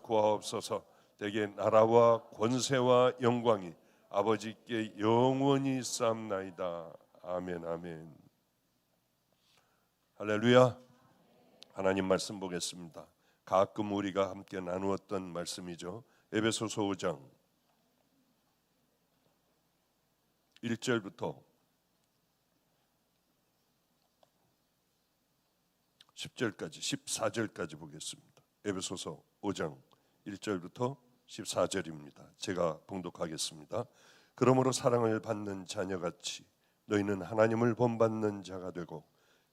구하옵소서. 대개 나라와 권세와 영광이 아버지께 영원히 있사옵나이다. 아멘. 아멘. 할렐루야. 하나님 말씀 보겠습니다. 가끔 우리가 함께 나누었던 말씀이죠. 에베소서 5장 1절부터 10절까지 14절까지 보겠습니다. 에베소서 5장 1절부터 14절입니다. 제가 봉독하겠습니다. 그러므로 사랑을 받는 자녀같이 너희는 하나님을 본받는 자가 되고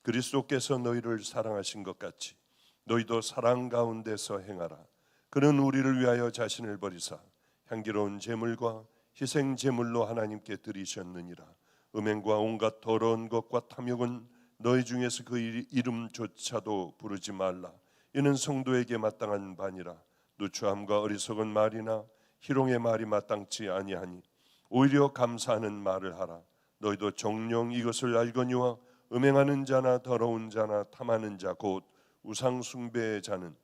그리스도께서 너희를 사랑하신 것 같이 너희도 사랑 가운데서 행하라. 그는 우리를 위하여 자신을 버리사 향기로운 제물과 희생 제물로 하나님께 드리셨느니라. 음행과 온갖 더러운 것과 탐욕은 너희 중에서 그 이름조차도 부르지 말라. 이는 성도에게 마땅한 바니라. 누추함과 어리석은 말이나 희롱의 말이 마땅치 아니하니 오히려 감사하는 말을 하라. 너희도 정녕 이것을 알거니와 음행하는 자나 더러운 자나 탐하는 자 곧 우상 숭배의 자는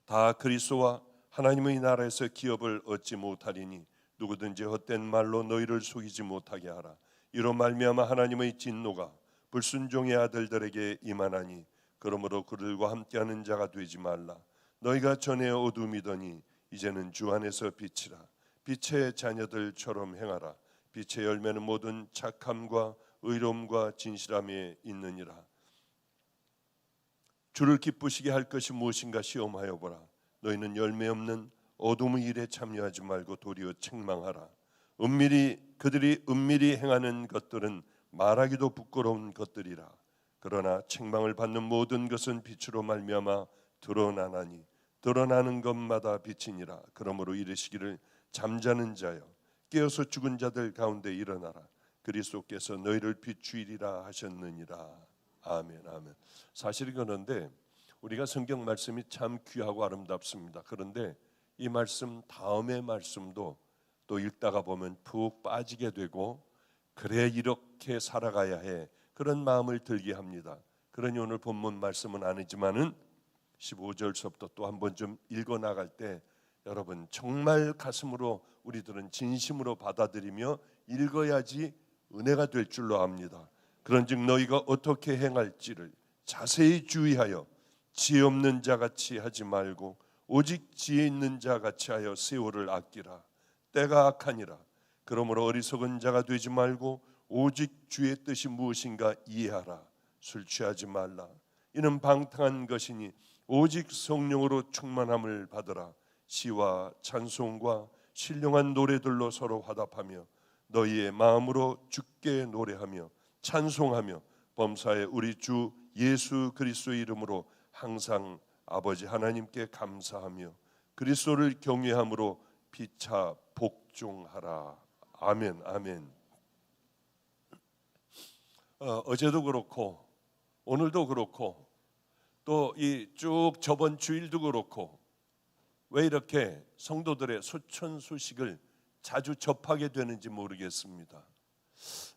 다 그리스도와 하나님의 나라에서 기업을 얻지 못하리니 누구든지 헛된 말로 너희를 속이지 못하게 하라. 이로 말미암아 하나님의 진노가 불순종의 아들들에게 임하나니 그러므로 그들과 함께하는 자가 되지 말라. 너희가 전에 어둠이더니 이제는 주 안에서 빛이라. 빛의 자녀들처럼 행하라. 빛의 열매는 모든 착함과 의로움과 진실함에 있느니라. 주를 기쁘시게 할 것이 무엇인가 시험하여 보라. 너희는 열매 없는 어둠의 일에 참여하지 말고 도리어 책망하라. 그들이 은밀히 행하는 것들은 말하기도 부끄러운 것들이라. 그러나 책망을 받는 모든 것은 빛으로 말미암아 드러나나니 드러나는 것마다 빛이니라. 그러므로 이르시기를 잠자는 자여 깨어서 죽은 자들 가운데 일어나라. 그리스도께서 너희를 비추이리라 하셨느니라. 아멘. 아멘. 사실이 그런데 우리가 성경 말씀이 참 귀하고 아름답습니다. 그런데 이 말씀 다음의 말씀도 또 읽다가 보면 푹 빠지게 되고 그래 이렇게 살아가야 해 그런 마음을 들게 합니다. 그러니 오늘 본문 말씀은 아니지만은 15절서부터 또 한번 좀 읽어 나갈 때 여러분 정말 가슴으로 우리들은 진심으로 받아들이며 읽어야지 은혜가 될 줄로 압니다. 그런즉 너희가 어떻게 행할지를 자세히 주의하여 지혜 없는 자같이 하지 말고 오직 지혜 있는 자같이 하여 세월을 아끼라. 때가 악하니라. 그러므로 어리석은 자가 되지 말고 오직 주의 뜻이 무엇인가 이해하라. 술 취하지 말라. 이는 방탕한 것이니 오직 성령으로 충만함을 받으라. 시와 찬송과 신령한 노래들로 서로 화답하며 너희의 마음으로 주께 노래하며 찬송하며 범사에 우리 주 예수 그리스도의 이름으로 항상 아버지 하나님께 감사하며 그리스도를 경외함으로 피차 복종하라. 아멘. 아멘. 어제도 그렇고 오늘도 그렇고 또 이 쭉 저번 주일도 그렇고 왜 이렇게 성도들의 소천소식을 자주 접하게 되는지 모르겠습니다.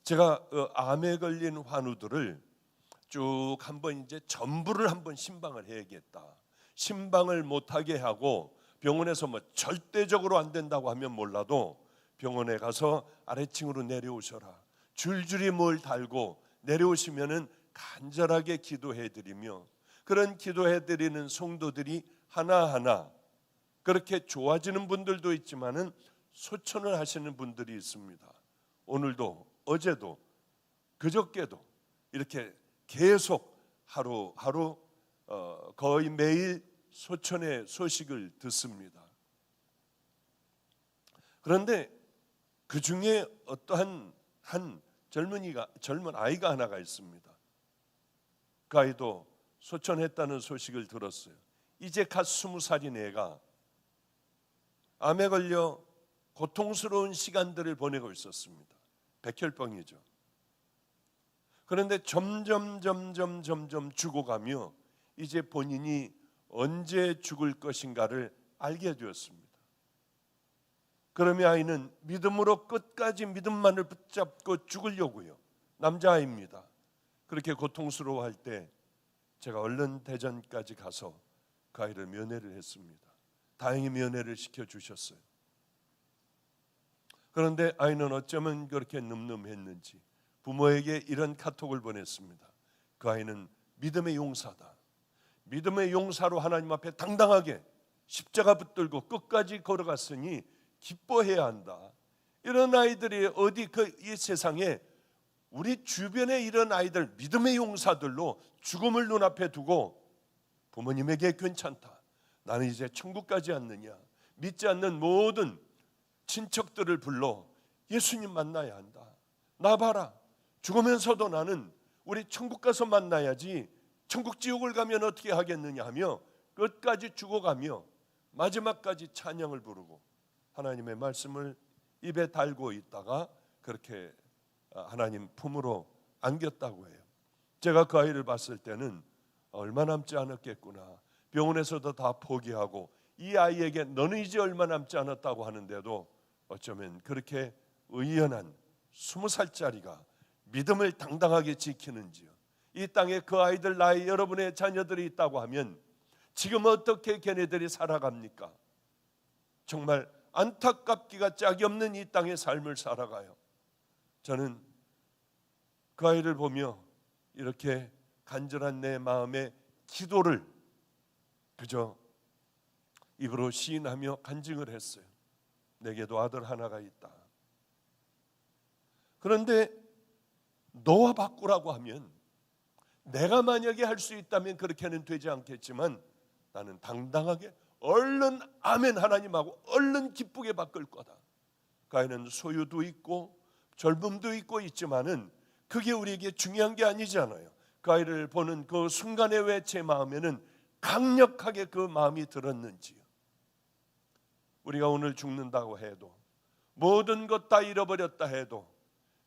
제가 암에 걸린 환우들을 쭉 한번 이제 전부를 한번 신방을 해야겠다. 신방을 못하게 하고 병원에서 뭐 절대적으로 안 된다고 하면 몰라도 병원에 가서 아래층으로 내려오셔라. 줄줄이 뭘 달고 내려오시면은 간절하게 기도해드리며 그런 기도해드리는 성도들이 하나하나 그렇게 좋아지는 분들도 있지만은 소천을 하시는 분들이 있습니다. 오늘도 어제도 그저께도 이렇게 계속 하루하루 거의 매일 소천의 소식을 듣습니다. 그런데 그 중에 어떠한 젊은 아이가 하나가 있습니다. 그 아이도 소천했다는 소식을 들었어요. 이제 갓 20살인 애가 암에 걸려 고통스러운 시간들을 보내고 있었습니다. 백혈병이죠. 그런데 점점 죽어가며 이제 본인이 언제 죽을 것인가를 알게 되었습니다. 그러면 아이는 믿음으로 끝까지 믿음만을 붙잡고 죽으려고요. 남자아이입니다. 그렇게 고통스러워할 때 제가 얼른 대전까지 가서 그 아이를 면회를 했습니다. 다행히 면회를 시켜주셨어요. 그런데 아이는 어쩌면 그렇게 늠름했는지 부모에게 이런 카톡을 보냈습니다. 그 아이는 믿음의 용사다. 믿음의 용사로 하나님 앞에 당당하게 십자가 붙들고 끝까지 걸어갔으니 기뻐해야 한다. 이런 아이들이 어디 이 세상에 우리 주변에 이런 아이들 믿음의 용사들로 죽음을 눈앞에 두고 부모님에게 괜찮다. 나는 이제 천국까지 왔느냐. 믿지 않는 모든 친척들을 불러 예수님 만나야 한다. 나 봐라. 죽으면서도 나는 우리 천국 가서 만나야지 천국 지옥을 가면 어떻게 하겠느냐 하며 끝까지 죽어가며 마지막까지 찬양을 부르고 하나님의 말씀을 입에 달고 있다가 그렇게 하나님 품으로 안겼다고 해요. 제가 그 아이를 봤을 때는 얼마 남지 않았겠구나. 병원에서도 다 포기하고 이 아이에게 너는 이제 얼마 남지 않았다고 하는데도 어쩌면 그렇게 의연한 20살짜리가 믿음을 당당하게 지키는지요. 이 땅에 그 아이들 나이 여러분의 자녀들이 있다고 하면 지금 어떻게 걔네들이 살아갑니까? 정말 안타깝기가 짝이 없는 이 땅의 삶을 살아가요. 저는 그 아이를 보며 이렇게 간절한 내 마음의 기도를 그저 입으로 시인하며 간증을 했어요. 내게도 아들 하나가 있다. 그런데 너와 바꾸라고 하면 내가 만약에 할 수 있다면 그렇게는 되지 않겠지만 나는 당당하게 얼른 아멘 하나님하고 얼른 기쁘게 바꿀 거다. 그 아이는 소유도 있고 젊음도 있고 있지만은 그게 우리에게 중요한 게 아니잖아요. 그 아이를 보는 그 순간에 왜 제 마음에는 강력하게 그 마음이 들었는지요. 우리가 오늘 죽는다고 해도 모든 것 다 잃어버렸다 해도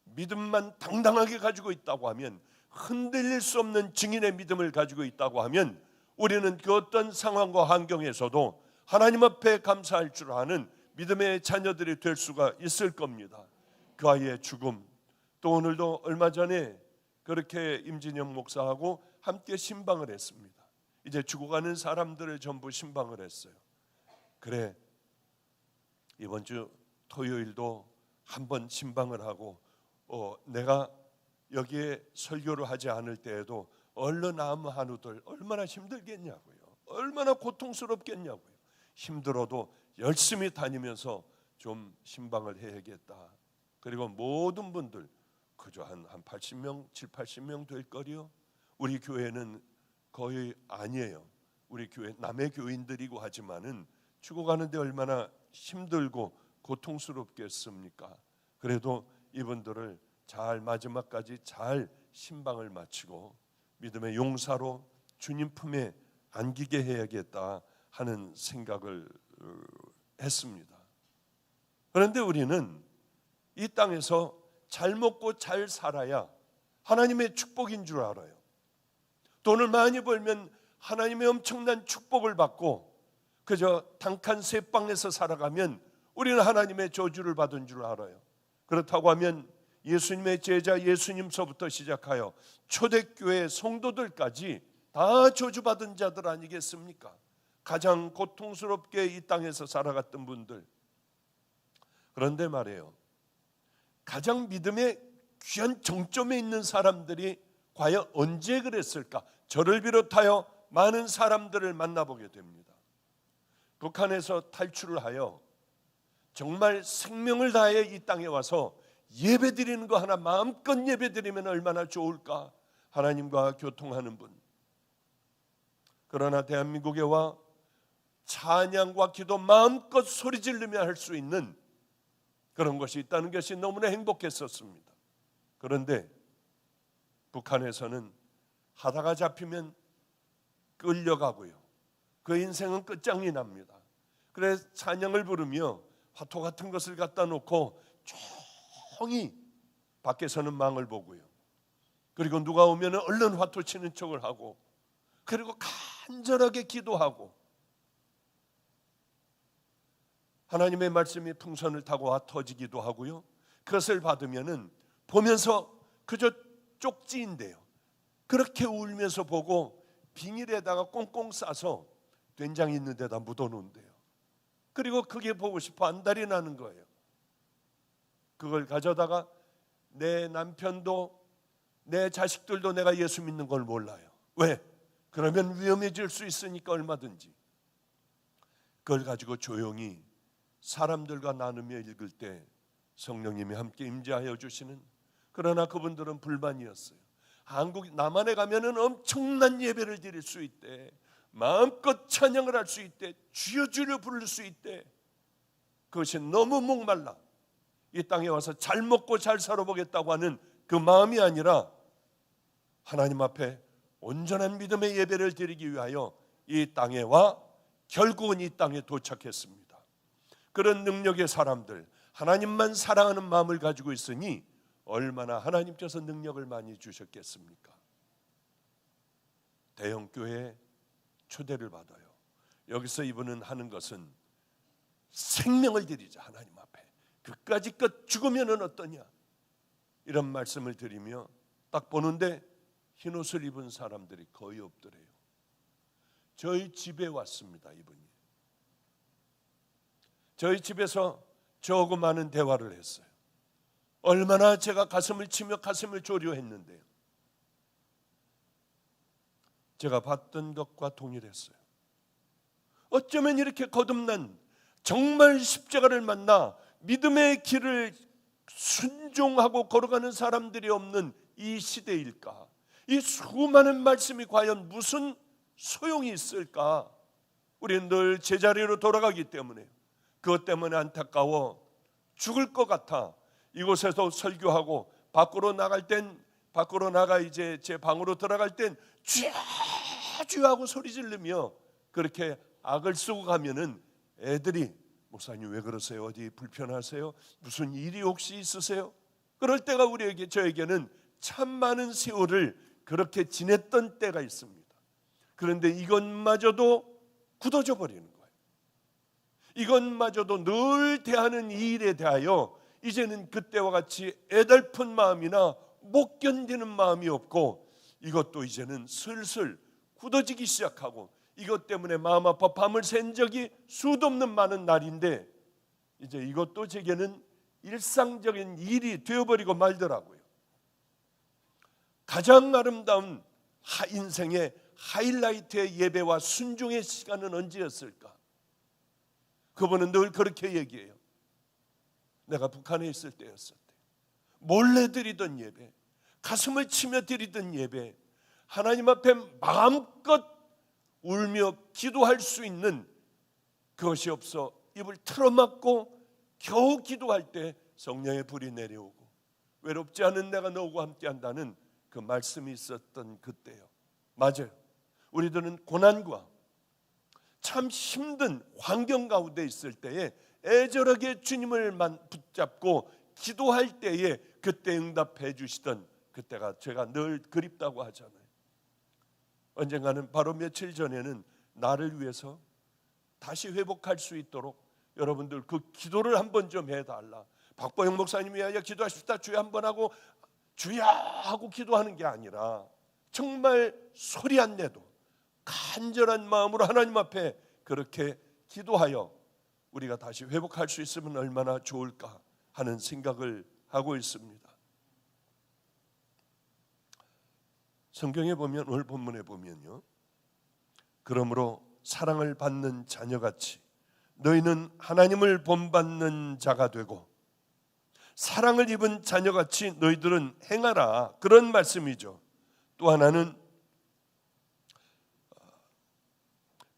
믿음만 당당하게 가지고 있다고 하면 흔들릴 수 없는 증인의 믿음을 가지고 있다고 하면 우리는 그 어떤 상황과 환경에서도 하나님 앞에 감사할 줄 아는 믿음의 자녀들이 될 수가 있을 겁니다. 그 아이의 죽음 또 오늘도 얼마 전에 그렇게 임진영 목사하고 함께 신방을 했습니다. 이제 죽어가는 사람들을 전부 신방을 했어요. 그래 이번 주 토요일도 한번 신방을 하고 내가 여기에 설교를 하지 않을 때에도 얼른 아무 한우들 얼마나 힘들겠냐고요. 얼마나 고통스럽겠냐고요. 힘들어도 열심히 다니면서 좀 신방을 해야겠다. 그리고 모든 분들 그저 한 80명, 7, 80명 될 거리요. 우리 교회는 거의 아니에요. 우리 교회 남의 교인들이고 하지만은 죽어가는데 얼마나 힘들고 고통스럽겠습니까? 그래도 이분들을 잘 마지막까지 잘 신방을 마치고 믿음의 용사로 주님 품에 안기게 해야겠다 하는 생각을 했습니다. 그런데 우리는 이 땅에서 잘 먹고 잘 살아야 하나님의 축복인 줄 알아요. 돈을 많이 벌면 하나님의 엄청난 축복을 받고 그저 단칸 쇠방에서 살아가면 우리는 하나님의 저주를 받은 줄 알아요. 그렇다고 하면 예수님의 제자 예수님서부터 시작하여 초대교회 성도들까지 다 저주받은 자들 아니겠습니까? 가장 고통스럽게 이 땅에서 살아갔던 분들. 그런데 말이에요, 가장 믿음의 귀한 정점에 있는 사람들이 과연 언제 그랬을까? 저를 비롯하여 많은 사람들을 만나보게 됩니다. 북한에서 탈출을 하여 정말 생명을 다해 이 땅에 와서 예배드리는 거 하나 마음껏 예배드리면 얼마나 좋을까? 하나님과 교통하는 분. 그러나 대한민국에 와 찬양과 기도 마음껏 소리 지르며 할 수 있는 그런 것이 있다는 것이 너무나 행복했었습니다. 그런데 북한에서는 하다가 잡히면 끌려가고요. 그 인생은 끝장이 납니다. 그래서 찬양을 부르며 화토 같은 것을 갖다 놓고 조용히 밖에서는 망을 보고요. 그리고 누가 오면 얼른 화토 치는 척을 하고 그리고 간절하게 기도하고 하나님의 말씀이 풍선을 타고 와 터지기도 하고요. 그것을 받으면은 보면서 그저 쪽지인데요. 그렇게 울면서 보고 비닐에다가 꽁꽁 싸서 된장 있는 데다 묻어놓는데요. 그리고 그게 보고 싶어 안달이 나는 거예요. 그걸 가져다가 내 남편도 내 자식들도 내가 예수 믿는 걸 몰라요. 왜? 그러면 위험해질 수 있으니까 얼마든지. 그걸 가지고 조용히 사람들과 나누며 읽을 때 성령님이 함께 임재하여 주시는, 그러나 그분들은 불만이었어요. 한국 남한에 가면은 엄청난 예배를 드릴 수 있대, 마음껏 찬양을 할 수 있대, 주여 주여 부를 수 있대. 그것이 너무 목말라 이 땅에 와서 잘 먹고 잘 살아보겠다고 하는 그 마음이 아니라 하나님 앞에 온전한 믿음의 예배를 드리기 위하여 이 땅에 와 결국은 이 땅에 도착했습니다. 그런 능력의 사람들, 하나님만 사랑하는 마음을 가지고 있으니 얼마나 하나님께서 능력을 많이 주셨겠습니까? 대형교회에 초대를 받아요. 여기서 이분은 하는 것은 생명을 드리자, 하나님 앞에 그까짓 죽으면 어떠냐, 이런 말씀을 드리며 딱 보는데 흰옷을 입은 사람들이 거의 없더래요. 저희 집에 왔습니다. 이분이 저희 집에서 저하고 많은 대화를 했어요. 얼마나 제가 가슴을 치며 가슴을 졸여했는데요. 제가 봤던 것과 동일했어요. 어쩌면 이렇게 거듭난, 정말 십자가를 만나 믿음의 길을 순종하고 걸어가는 사람들이 없는 이 시대일까? 이 수많은 말씀이 과연 무슨 소용이 있을까? 우리는 늘 제자리로 돌아가기 때문에, 그것 때문에 안타까워 죽을 것 같아 이곳에서 설교하고 밖으로 나갈 땐, 밖으로 나가 이제 제 방으로 들어갈 땐 쥐야 하고 소리 지르며 그렇게 악을 쓰고 가면은 애들이 목사님 왜 그러세요? 어디 불편하세요? 무슨 일이 혹시 있으세요? 그럴 때가 우리에게, 저에게는 참 많은 세월을 그렇게 지냈던 때가 있습니다. 그런데 이것마저도 굳어져 버리는 거예요. 이것마저도 늘 대하는 이 일에 대하여 이제는 그때와 같이 애달픈 마음이나 못 견디는 마음이 없고, 이것도 이제는 슬슬 굳어지기 시작하고, 이것 때문에 마음 아파 밤을 샌 적이 수도 없는 많은 날인데 이제 이것도 제게는 일상적인 일이 되어버리고 말더라고요. 가장 아름다운 인생의 하이라이트의 예배와 순종의 시간은 언제였을까? 그분은 늘 그렇게 얘기해요. 내가 북한에 있을 때였을 때 몰래 드리던 예배, 가슴을 치며 드리던 예배, 하나님 앞에 마음껏 울며 기도할 수 있는 그것이 없어 입을 틀어막고 겨우 기도할 때 성령의 불이 내려오고 외롭지 않은 내가 너와 함께한다는 그 말씀이 있었던 그때요. 맞아요. 우리들은 고난과 참 힘든 환경 가운데 있을 때에 애절하게 주님을만 붙잡고 기도할 때에 그때 응답해 주시던 그때가 제가 늘 그립다고 하잖아요. 언젠가는 바로 며칠 전에는 나를 위해서 다시 회복할 수 있도록 여러분들 그 기도를 한번 좀 해달라. 박보영 목사님이 위하여 기도하십시다 주여 한번 하고 주야 하고 기도하는 게 아니라 정말 소리 안 내도 간절한 마음으로 하나님 앞에 그렇게 기도하여 우리가 다시 회복할 수 있으면 얼마나 좋을까 하는 생각을 하고 있습니다. 성경에 보면, 오늘 본문에 보면요, 그러므로 사랑을 받는 자녀같이 너희는 하나님을 본받는 자가 되고 사랑을 입은 자녀같이 너희들은 행하라, 그런 말씀이죠. 또 하나는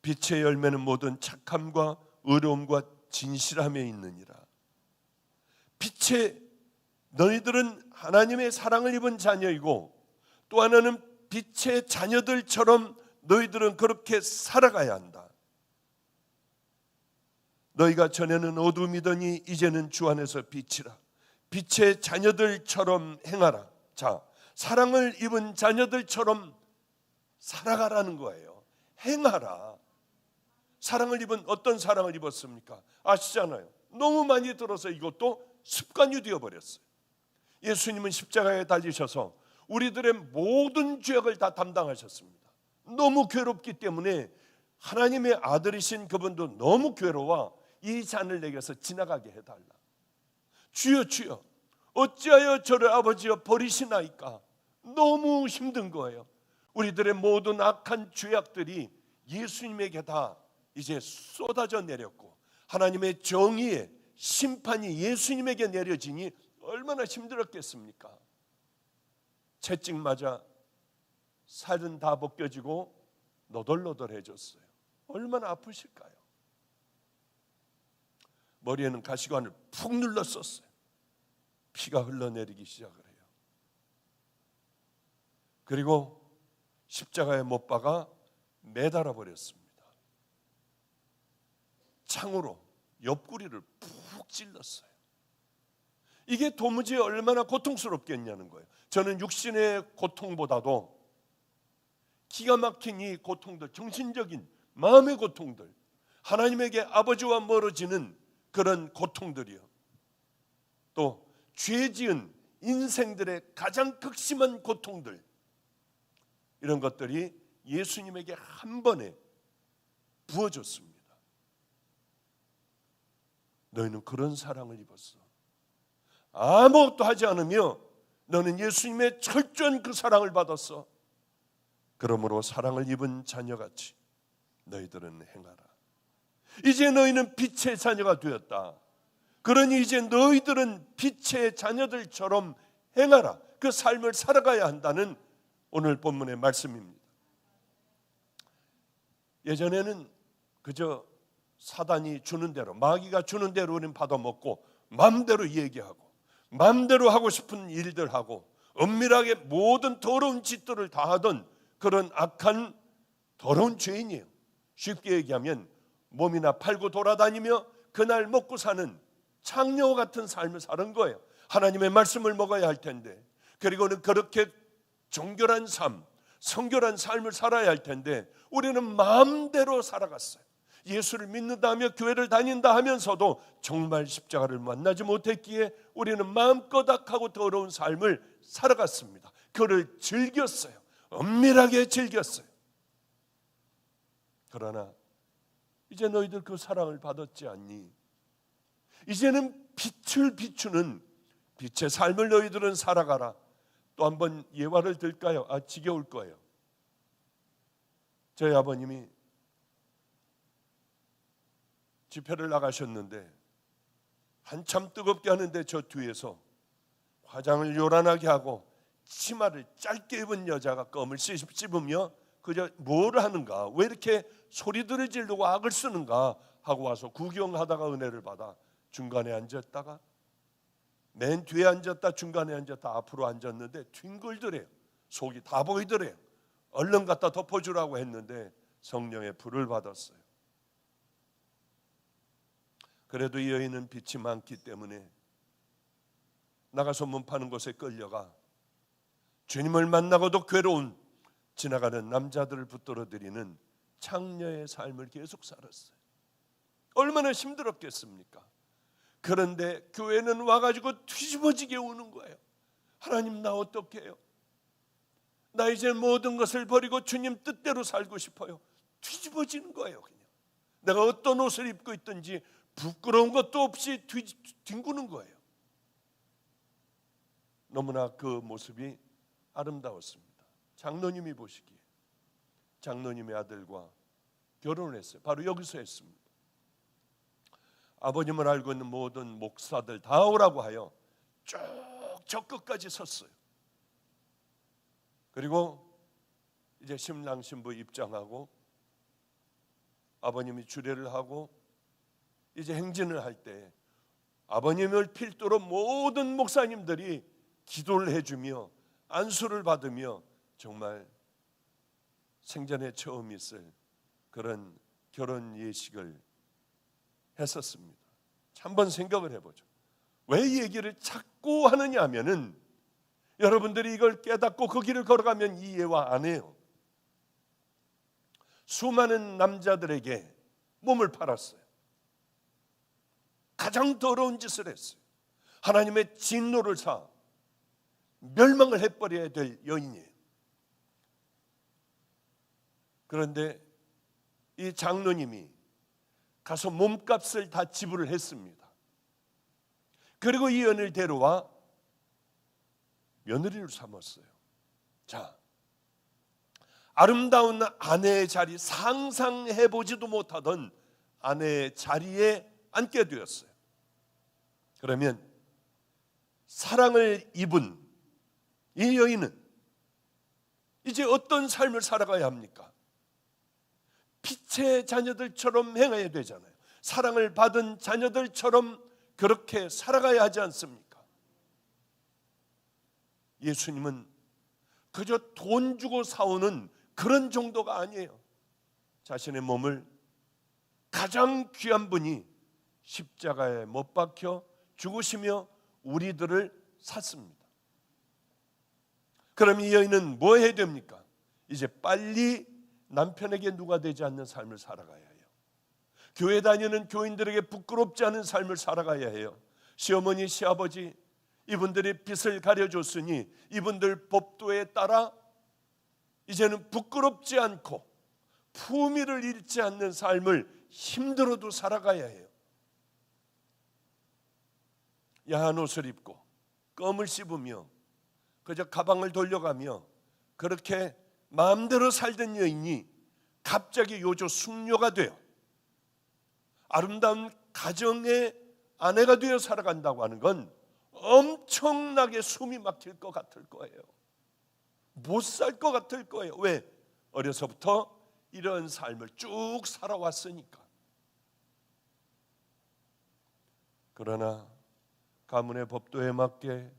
빛의 열매는 모든 착함과 의로움과 진실함에 있느니라. 빛의, 너희들은 하나님의 사랑을 입은 자녀이고 또 하나는 빛의 자녀들처럼 너희들은 그렇게 살아가야 한다. 너희가 전에는 어둠이더니 이제는 주 안에서 빛이라. 빛의 자녀들처럼 행하라. 자, 사랑을 입은 자녀들처럼 살아가라는 거예요. 행하라. 사랑을 입은, 어떤 사랑을 입었습니까? 아시잖아요. 너무 많이 들어서 이것도 습관이 되어버렸어요. 예수님은 십자가에 달리셔서 우리들의 모든 죄악을 다 담당하셨습니다. 너무 괴롭기 때문에 하나님의 아들이신 그분도 너무 괴로워 이 잔을 내게서 지나가게 해달라. 주여 주여 어찌하여 저를 아버지여 버리시나이까. 너무 힘든 거예요. 우리들의 모든 악한 죄악들이 예수님에게 다 이제 쏟아져 내렸고 하나님의 정의의 심판이 예수님에게 내려지니 얼마나 힘들었겠습니까? 채찍 맞아 살은 다 벗겨지고 너덜너덜해졌어요. 얼마나 아프실까요? 머리에는 가시관을 푹 눌렀었어요. 피가 흘러내리기 시작을 해요. 그리고 십자가에 못 박아 매달아 버렸습니다. 창으로 옆구리를 푹 찔렀어요. 이게 도무지 얼마나 고통스럽겠냐는 거예요. 저는 육신의 고통보다도 기가 막힌 이 고통들, 정신적인 마음의 고통들, 하나님에게 아버지와 멀어지는 그런 고통들이요, 또 죄 지은 인생들의 가장 극심한 고통들, 이런 것들이 예수님에게 한 번에 부어졌습니다. 너희는 그런 사랑을 입었어. 아무것도 하지 않으며 너는 예수님의 철저한 그 사랑을 받았어. 그러므로 사랑을 입은 자녀같이 너희들은 행하라. 이제 너희는 빛의 자녀가 되었다. 그러니 이제 너희들은 빛의 자녀들처럼 행하라. 그 삶을 살아가야 한다는 오늘 본문의 말씀입니다. 예전에는 그저 사단이 주는 대로, 마귀가 주는 대로 우리는 받아먹고 마음대로 얘기하고 마음대로 하고 싶은 일들 하고 은밀하게 모든 더러운 짓들을 다 하던 그런 악한 더러운 죄인이에요. 쉽게 얘기하면 몸이나 팔고 돌아다니며 그날 먹고 사는 창녀 같은 삶을 사는 거예요. 하나님의 말씀을 먹어야 할 텐데, 그리고는 그렇게 정결한 삶, 성결한 삶을 살아야 할 텐데 우리는 마음대로 살아갔어요. 예수를 믿는다며 교회를 다닌다 하면서도 정말 십자가를 만나지 못했기에 우리는 마음껏 악하고 더러운 삶을 살아갔습니다. 그를 즐겼어요. 은밀하게 즐겼어요. 그러나 이제 너희들 그 사랑을 받았지 않니? 이제는 빛을 비추는 빛의 삶을 너희들은 살아가라. 또 한 번 예화를 들까요? 지겨울 거예요. 저희 아버님이 집회를 나가셨는데 한참 뜨겁게 하는데 저 뒤에서 화장을 요란하게 하고 치마를 짧게 입은 여자가 껌을 씹으며 그저 뭘 하는가, 왜 이렇게 소리들을 지르고 악을 쓰는가 하고 와서 구경하다가 은혜를 받아 중간에 앉았다가 맨 뒤에 앉았다 중간에 앉았다 앞으로 앉았는데 뒹굴더래요. 속이 다 보이더래요. 얼른 갖다 덮어주라고 했는데 성령의 불을 받았어요. 그래도 이 여인은 빛이 많기 때문에 나가서 문 파는 곳에 끌려가 주님을 만나고도 괴로운 지나가는 남자들을 붙들어들이는 창녀의 삶을 계속 살았어요. 얼마나 힘들었겠습니까? 그런데 교회는 와가지고 뒤집어지게 우는 거예요. 하나님, 나 어떻게 해요? 나 이제 모든 것을 버리고 주님 뜻대로 살고 싶어요. 뒤집어지는 거예요. 그냥 내가 어떤 옷을 입고 있든지 부끄러운 것도 없이 뒹구는 거예요. 너무나 그 모습이 아름다웠습니다. 장로님이 보시기에 장로님의 아들과 결혼을 했어요. 바로 여기서 했습니다. 아버님을 알고 있는 모든 목사들 다 오라고 하여 쭉 저 끝까지 섰어요. 그리고 이제 신랑 신부 입장하고 아버님이 주례를 하고 이제 행진을 할 때 아버님을 필두로 모든 목사님들이 기도를 해주며 안수를 받으며 정말 생전에 처음 있을 그런 결혼 예식을 했었습니다. 한번 생각을 해보죠. 왜 이 얘기를 자꾸 하느냐 하면은 여러분들이 이걸 깨닫고 그 길을 걸어가면 이해와 안 해요. 수많은 남자들에게 몸을 팔았어요. 가장 더러운 짓을 했어요. 하나님의 진노를 사 멸망을 해버려야 될 여인이에요. 그런데 이 장로님이 가서 몸값을 다 지불을 했습니다. 그리고 이 여인을 데려와 며느리를 삼았어요. 자, 아름다운 아내의 자리, 상상해보지도 못하던 아내의 자리에 앉게 되었어요. 그러면 사랑을 입은 이 여인은 이제 어떤 삶을 살아가야 합니까? 빛의 자녀들처럼 행해야 되잖아요. 사랑을 받은 자녀들처럼 그렇게 살아가야 하지 않습니까? 예수님은 그저 돈 주고 사오는 그런 정도가 아니에요. 자신의 몸을 가장 귀한 분이 십자가에 못 박혀 죽으시며 우리들을 샀습니다. 그럼 이 여인은 뭐 해야 됩니까? 이제 빨리 남편에게 누가 되지 않는 삶을 살아가야 해요. 교회 다니는 교인들에게 부끄럽지 않은 삶을 살아가야 해요. 시어머니, 시아버지, 이분들이 빚을 가려줬으니 이분들 법도에 따라 이제는 부끄럽지 않고 품위를 잃지 않는 삶을 힘들어도 살아가야 해요. 야한 옷을 입고 껌을 씹으며 그저 가방을 돌려가며 그렇게 마음대로 살던 여인이 갑자기 요조 숙녀가 되어 아름다운 가정의 아내가 되어 살아간다고 하는 건 엄청나게 숨이 막힐 것 같을 거예요. 못 살 것 같을 거예요. 왜? 어려서부터 이런 삶을 쭉 살아왔으니까. 그러나 가문의 법도에 맞게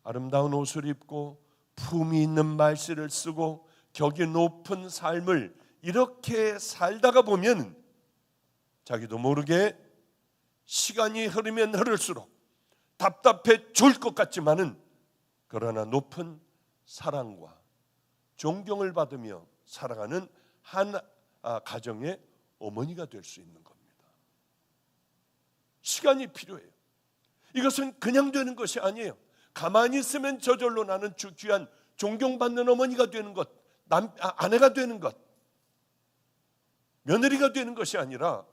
아름다운 옷을 입고 품위 있는 말씨를 쓰고 격이 높은 삶을 이렇게 살다가 보면 자기도 모르게 시간이 흐르면 흐를수록 답답해 죽을 것 같지만은 그러나 높은 사랑과 존경을 받으며 살아가는 한 가정의 어머니가 될 수 있는 겁니다. 시간이 필요해요. 이것은 그냥 되는 것이 아니에요. 가만히 있으면 저절로 나는 귀한 존경받는 어머니가 되는 것, 아내가 되는 것, 며느리가 되는 것이 아니라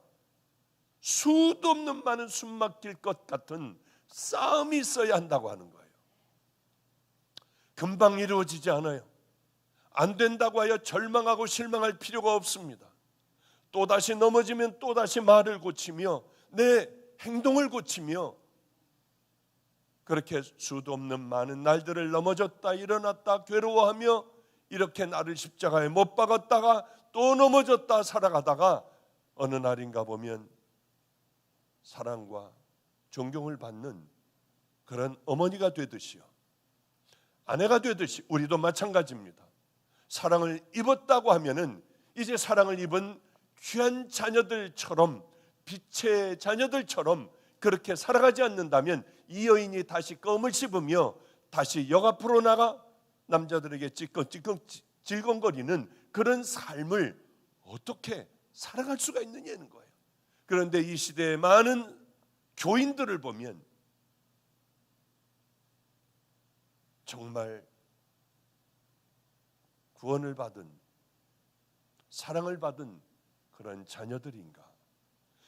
수도 없는 많은 숨 막힐 것 같은 싸움이 있어야 한다고 하는 거예요. 금방 이루어지지 않아요. 안 된다고 하여 절망하고 실망할 필요가 없습니다. 또다시 넘어지면 또다시 말을 고치며 내 행동을 고치며 그렇게 수도 없는 많은 날들을 넘어졌다 일어났다 괴로워하며 이렇게 나를 십자가에 못 박았다가 또 넘어졌다 살아가다가 어느 날인가 보면 사랑과 존경을 받는 그런 어머니가 되듯이요, 아내가 되듯이 우리도 마찬가지입니다. 사랑을 입었다고 하면은 이제 사랑을 입은 귀한 자녀들처럼, 빛의 자녀들처럼 그렇게 살아가지 않는다면 이 여인이 다시 껌을 씹으며 다시 역 앞으로 나가 남자들에게 찌꺼찌꺼 질겅거리는 그런 삶을 어떻게 살아갈 수가 있느냐는 거예요. 그런데 이 시대의 많은 교인들을 보면 정말 구원을 받은, 사랑을 받은 그런 자녀들인가?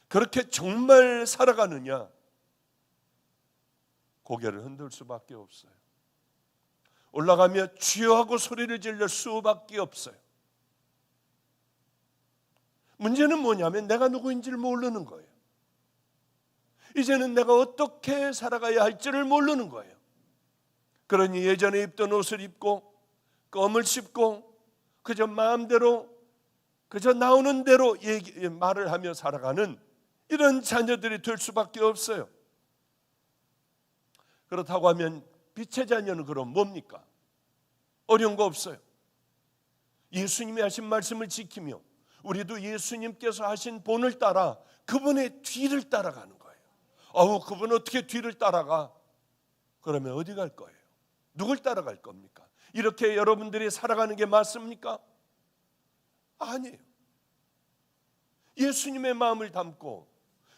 그렇게 정말 살아가느냐? 고개를 흔들 수밖에 없어요. 올라가며 주여 하고 소리를 질릴 수밖에 없어요. 문제는 뭐냐면 내가 누구인지를 모르는 거예요. 이제는 내가 어떻게 살아가야 할지를 모르는 거예요. 그러니 예전에 입던 옷을 입고 껌을 씹고 그저 마음대로 그저 나오는 대로 말을 하며 살아가는 이런 자녀들이 될 수밖에 없어요. 그렇다고 하면 빛의 자녀는 그럼 뭡니까? 어려운 거 없어요. 예수님이 하신 말씀을 지키며 우리도 예수님께서 하신 본을 따라 그분의 뒤를 따라가는 거예요. 그분 어떻게 뒤를 따라가? 그러면 어디 갈 거예요? 누굴 따라갈 겁니까? 이렇게 여러분들이 살아가는 게 맞습니까? 아니에요. 예수님의 마음을 담고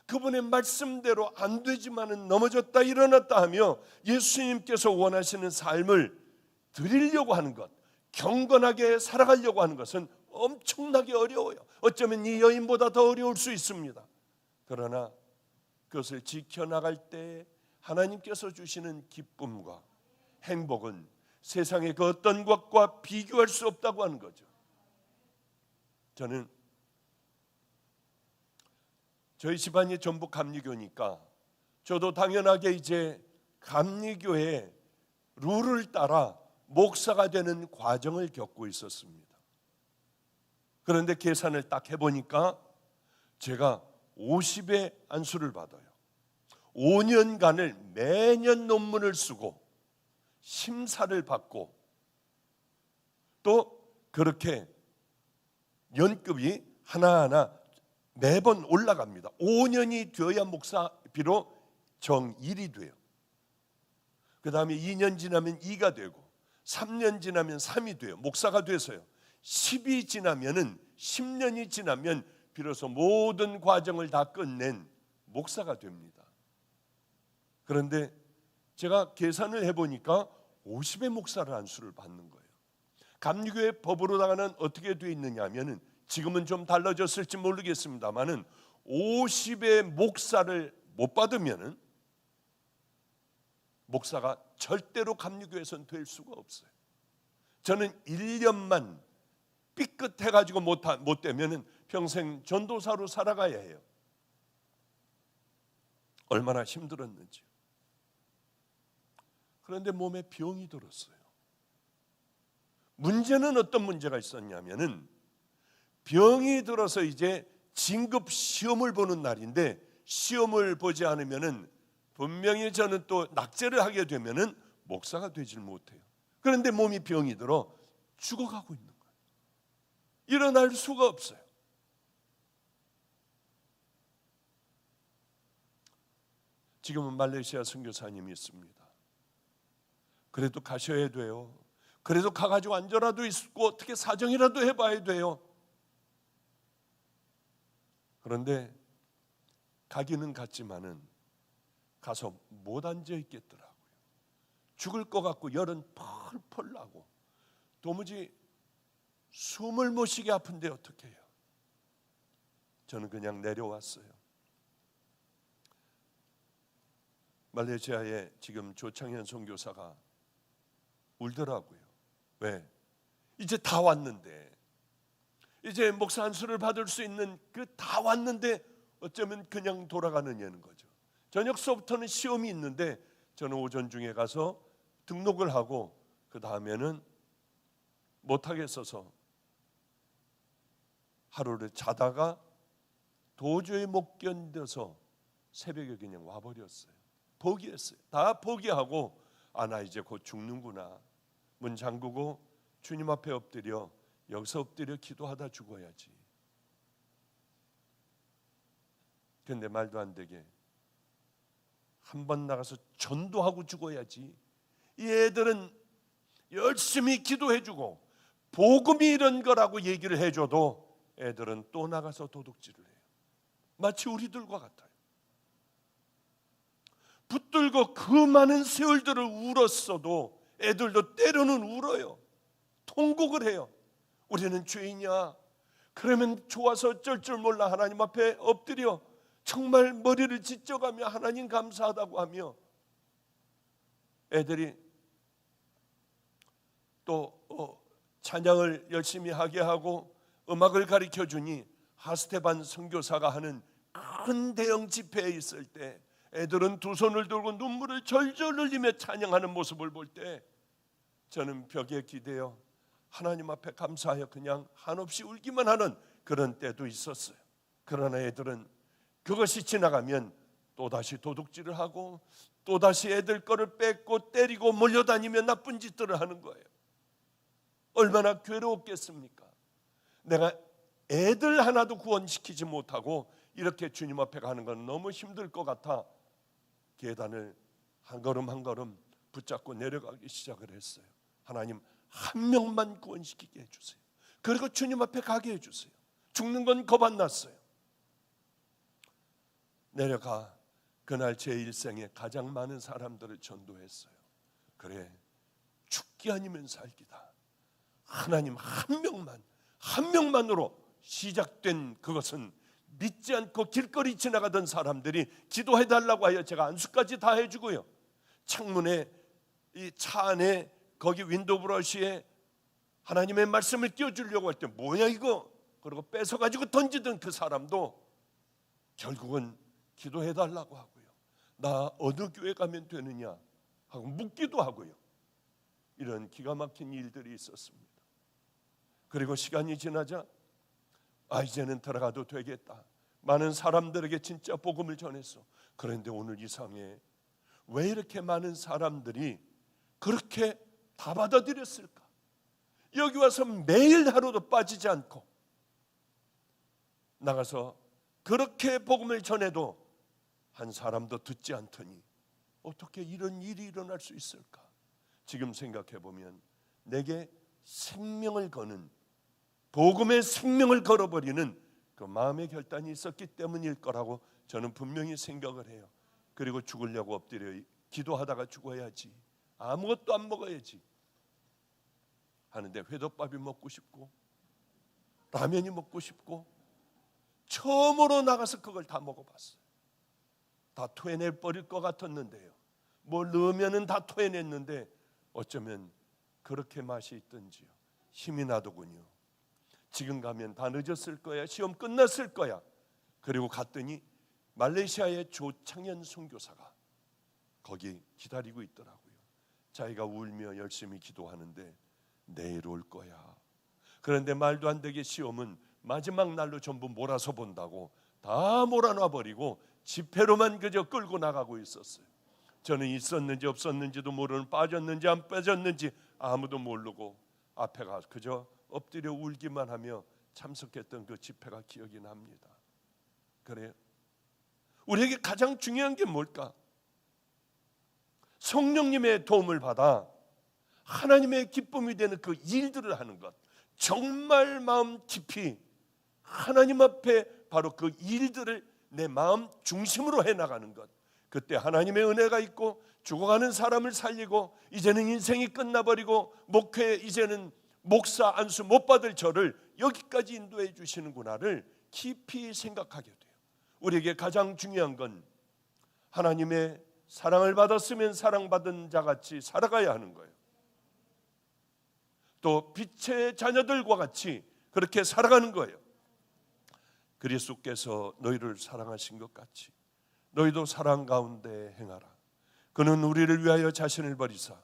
그분의 말씀대로 안 되지만은 넘어졌다 일어났다 하며 예수님께서 원하시는 삶을 드리려고 하는 것, 경건하게 살아가려고 하는 것은 엄청나게 어려워요. 어쩌면 이 여인보다 더 어려울 수 있습니다. 그러나 그것을 지켜나갈 때 하나님께서 주시는 기쁨과 행복은 세상의 그 어떤 것과 비교할 수 없다고 하는 거죠. 저는 저희 집안이 전부 감리교니까 저도 당연하게 이제 감리교의 룰을 따라 목사가 되는 과정을 겪고 있었습니다. 그런데 계산을 딱 해보니까 제가 50의 안수를 받아요. 5년간을 매년 논문을 쓰고 심사를 받고 또 그렇게 연급이 하나하나 매번 올라갑니다. 5년이 되어야 목사 비로 정1이 돼요. 그 다음에 2년 지나면 2가 되고 3년 지나면 3이 돼요. 목사가 돼서요. 10이 지나면은 10년이 지나면 비로소 모든 과정을 다 끝낸 목사가 됩니다. 그런데 제가 계산을 해보니까 50의 목사를 안수를 받는 거예요. 감리교의 법으로다가는 어떻게 되어 있느냐 하면은 지금은 좀 달라졌을지 모르겠습니다만은 50의 목사를 못 받으면은 목사가 절대로 감리교에서는 될 수가 없어요. 저는 1년만 삐끗해가지고 못 되면은 평생 전도사로 살아가야 해요. 얼마나 힘들었는지. 그런데 몸에 병이 들었어요. 문제는 어떤 문제가 있었냐면은 병이 들어서 이제 진급 시험을 보는 날인데 시험을 보지 않으면은 분명히 저는 또 낙제를 하게 되면은 목사가 되질 못해요. 그런데 몸이 병이 들어 죽어가고 있는 거예요. 일어날 수가 없어요. 지금은 말레이시아 선교사님이 있습니다. 그래도 가셔야 돼요. 그래도 가가지고 앉아라도 있고 어떻게 사정이라도 해봐야 돼요. 그런데 가기는 갔지만은 가서 못 앉아 있겠더라고요. 죽을 것 같고 열은 펄펄 나고 도무지 숨을 못 쉬게 아픈데 어떻게 해요? 저는 그냥 내려왔어요. 말레이시아에 지금 조창현 선교사가 울더라고요. 왜? 이제 다 왔는데, 이제 목사 안수를 받을 수 있는 그 다 왔는데 어쩌면 그냥 돌아가느냐는 거죠. 저녁 수업부터는 시험이 있는데 저는 오전 중에 가서 등록을 하고 그 다음에는 못하겠어서 하루를 자다가 도저히 못 견뎌서 새벽에 그냥 와버렸어요. 포기했어요. 다 포기하고 나 이제 곧 죽는구나. 문 잠그고 주님 앞에 엎드려 여기서 엎드려 기도하다 죽어야지. 그런데 말도 안 되게 한 번 나가서 전도하고 죽어야지. 이 애들은 열심히 기도해주고 복음이 이런 거라고 얘기를 해줘도 애들은 또 나가서 도둑질을 해요. 마치 우리들과 같아요. 붙들고 그 많은 세월들을 울었어도 애들도 때로는 울어요. 통곡을 해요. 우리는 죄인이야. 그러면 좋아서 어쩔 줄 몰라 하나님 앞에 엎드려 정말 머리를 찢어가며 하나님 감사하다고 하며 애들이 또 찬양을 열심히 하게 하고 음악을 가르쳐 주니 하스테반 선교사가 하는 큰 대형 집회에 있을 때 애들은 두 손을 들고 눈물을 절절 흘리며 찬양하는 모습을 볼 때 저는 벽에 기대어 하나님 앞에 감사하여 그냥 한없이 울기만 하는 그런 때도 있었어요. 그러나 애들은 그것이 지나가면 또다시 도둑질을 하고 또다시 애들 거를 뺏고 때리고 몰려다니며 나쁜 짓들을 하는 거예요. 얼마나 괴로웠겠습니까? 내가 애들 하나도 구원시키지 못하고 이렇게 주님 앞에 가는 건 너무 힘들 것 같아 계단을 한 걸음 한 걸음 붙잡고 내려가기 시작을 했어요. 하나님 한 명만 구원시키게 해주세요. 그리고 주님 앞에 가게 해주세요. 죽는 건 겁 안 났어요. 내려가 그날 제 일생에 가장 많은 사람들을 전도했어요. 그래, 죽기 아니면 살기다. 하나님 한 명만 한 명만으로 시작된 그것은 믿지 않고 길거리 지나가던 사람들이 기도해달라고 하여 제가 안수까지 다 해주고요, 창문에 이 차 안에 거기 윈도우 브러쉬에 하나님의 말씀을 띄워주려고 할 때 뭐야 이거? 그리고 뺏어가지고 던지던 그 사람도 결국은 기도해달라고 하고요, 나 어느 교회 가면 되느냐 하고 묻기도 하고요. 이런 기가 막힌 일들이 있었습니다. 그리고 시간이 지나자 이제는 들어가도 되겠다, 많은 사람들에게 진짜 복음을 전했어. 그런데 오늘 이상해, 왜 이렇게 많은 사람들이 그렇게 다 받아들였을까? 여기 와서 매일 하루도 빠지지 않고 나가서 그렇게 복음을 전해도 한 사람도 듣지 않더니 어떻게 이런 일이 일어날 수 있을까? 지금 생각해 보면 내게 생명을 거는, 복음의 생명을 걸어버리는 그 마음의 결단이 있었기 때문일 거라고 저는 분명히 생각을 해요. 그리고 죽으려고 엎드려 기도하다가 죽어야지, 아무것도 안 먹어야지 하는데 회덮밥이 먹고 싶고 라면이 먹고 싶고 처음으로 나가서 그걸 다 먹어봤어요. 다 토해낼 버릴 것 같았는데요, 뭘 넣으면은 다 토해냈는데 어쩌면 그렇게 맛이 있던지요, 힘이 나더군요. 지금 가면 다 늦었을 거야, 시험 끝났을 거야. 그리고 갔더니 말레이시아의 조창현 선교사가 거기 기다리고 있더라고요. 자기가 울며 열심히 기도하는데 내일 올 거야. 그런데 말도 안 되게 시험은 마지막 날로 전부 몰아서 본다고 다 몰아놔 버리고 집회로만 그저 끌고 나가고 있었어요. 저는 있었는지 없었는지도 모르는, 빠졌는지 안 빠졌는지 아무도 모르고 앞에 가서 그저 엎드려 울기만 하며 참석했던 그 집회가 기억이 납니다. 그래요. 우리에게 가장 중요한 게 뭘까? 성령님의 도움을 받아 하나님의 기쁨이 되는 그 일들을 하는 것, 정말 마음 깊이 하나님 앞에 바로 그 일들을 내 마음 중심으로 해나가는 것. 그때 하나님의 은혜가 있고 죽어가는 사람을 살리고 이제는 인생이 끝나버리고 목회 이제는 목사 안수 못 받을 저를 여기까지 인도해 주시는구나를 깊이 생각하게 돼요. 우리에게 가장 중요한 건 하나님의 사랑을 받았으면 사랑받은 자같이 살아가야 하는 거예요. 또 빛의 자녀들과 같이 그렇게 살아가는 거예요. 그리스도께서 너희를 사랑하신 것 같이 너희도 사랑 가운데 행하라. 그는 우리를 위하여 자신을 버리사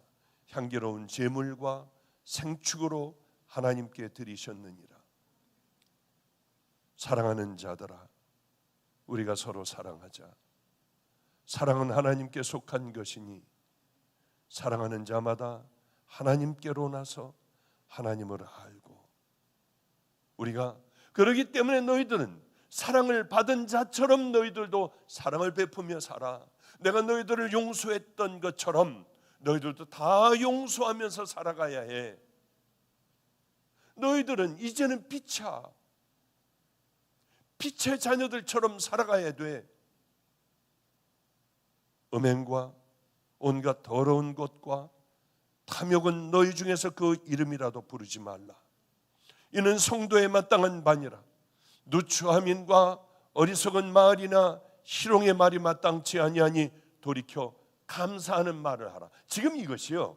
향기로운 제물과 생축으로 하나님께 드리셨느니라. 사랑하는 자들아, 우리가 서로 사랑하자. 사랑은 하나님께 속한 것이니 사랑하는 자마다 하나님께로 나서 하나님을 알고, 우리가 그러기 때문에 너희들은 사랑을 받은 자처럼 너희들도 사랑을 베푸며 살아. 내가 너희들을 용서했던 것처럼 너희들도 다 용서하면서 살아가야 해. 너희들은 이제는 빛의 자녀들처럼 살아가야 돼. 음행과 온갖 더러운 것과 탐욕은 너희 중에서 그 이름이라도 부르지 말라. 이는 성도에 마땅한 바니라. 누추함인과 어리석은 말이나 희롱의 말이 마땅치 아니하니 돌이켜 감사하는 말을 하라. 지금 이것이요,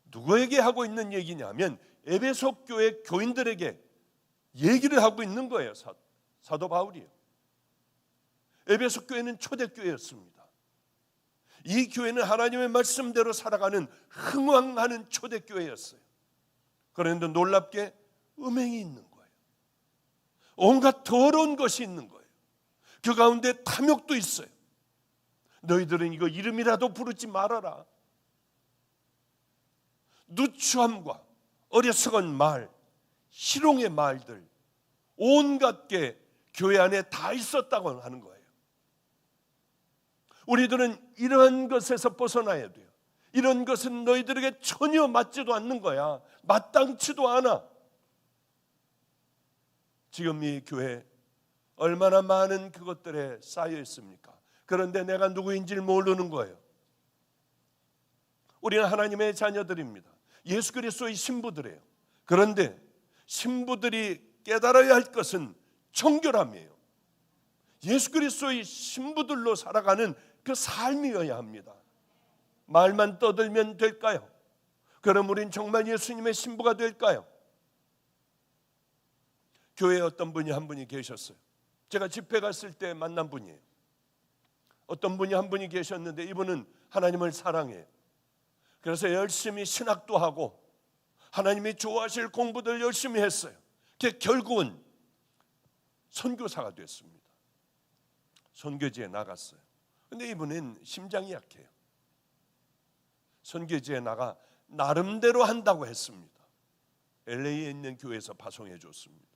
누구에게 하고 있는 얘기냐면 에베소 교회 교인들에게 얘기를 하고 있는 거예요. 사도 바울이요. 에베소 교회는 초대교회였습니다. 이 교회는 하나님의 말씀대로 살아가는 흥왕하는 초대교회였어요. 그런데 놀랍게 음행이 있는 거예요. 온갖 더러운 것이 있는 거예요. 그 가운데 탐욕도 있어요. 너희들은 이거 이름이라도 부르지 말아라. 누추함과 어리석은 말, 희롱의 말들, 온갖 게 교회 안에 다 있었다고 하는 거예요. 우리들은 이러한 것에서 벗어나야 돼요. 이런 것은 너희들에게 전혀 맞지도 않는 거야. 마땅치도 않아. 지금 이 교회 얼마나 많은 그것들에 쌓여 있습니까? 그런데 내가 누구인지를 모르는 거예요. 우리는 하나님의 자녀들입니다. 예수 그리스도의 신부들이에요. 그런데 신부들이 깨달아야 할 것은 정결함이에요. 예수 그리스도의 신부들로 살아가는 그 삶이어야 합니다. 말만 떠들면 될까요? 그럼 우린 정말 예수님의 신부가 될까요? 교회에 어떤 분이 한 분이 계셨어요. 제가 집회 갔을 때 만난 분이에요. 어떤 분이 한 분이 계셨는데 이분은 하나님을 사랑해요. 그래서 열심히 신학도 하고 하나님이 좋아하실 공부들 열심히 했어요. 결국은 선교사가 됐습니다. 선교지에 나갔어요. 근데 이분은 심장이 약해요. 선교지에 나가 나름대로 한다고 했습니다. LA에 있는 교회에서 파송해 줬습니다.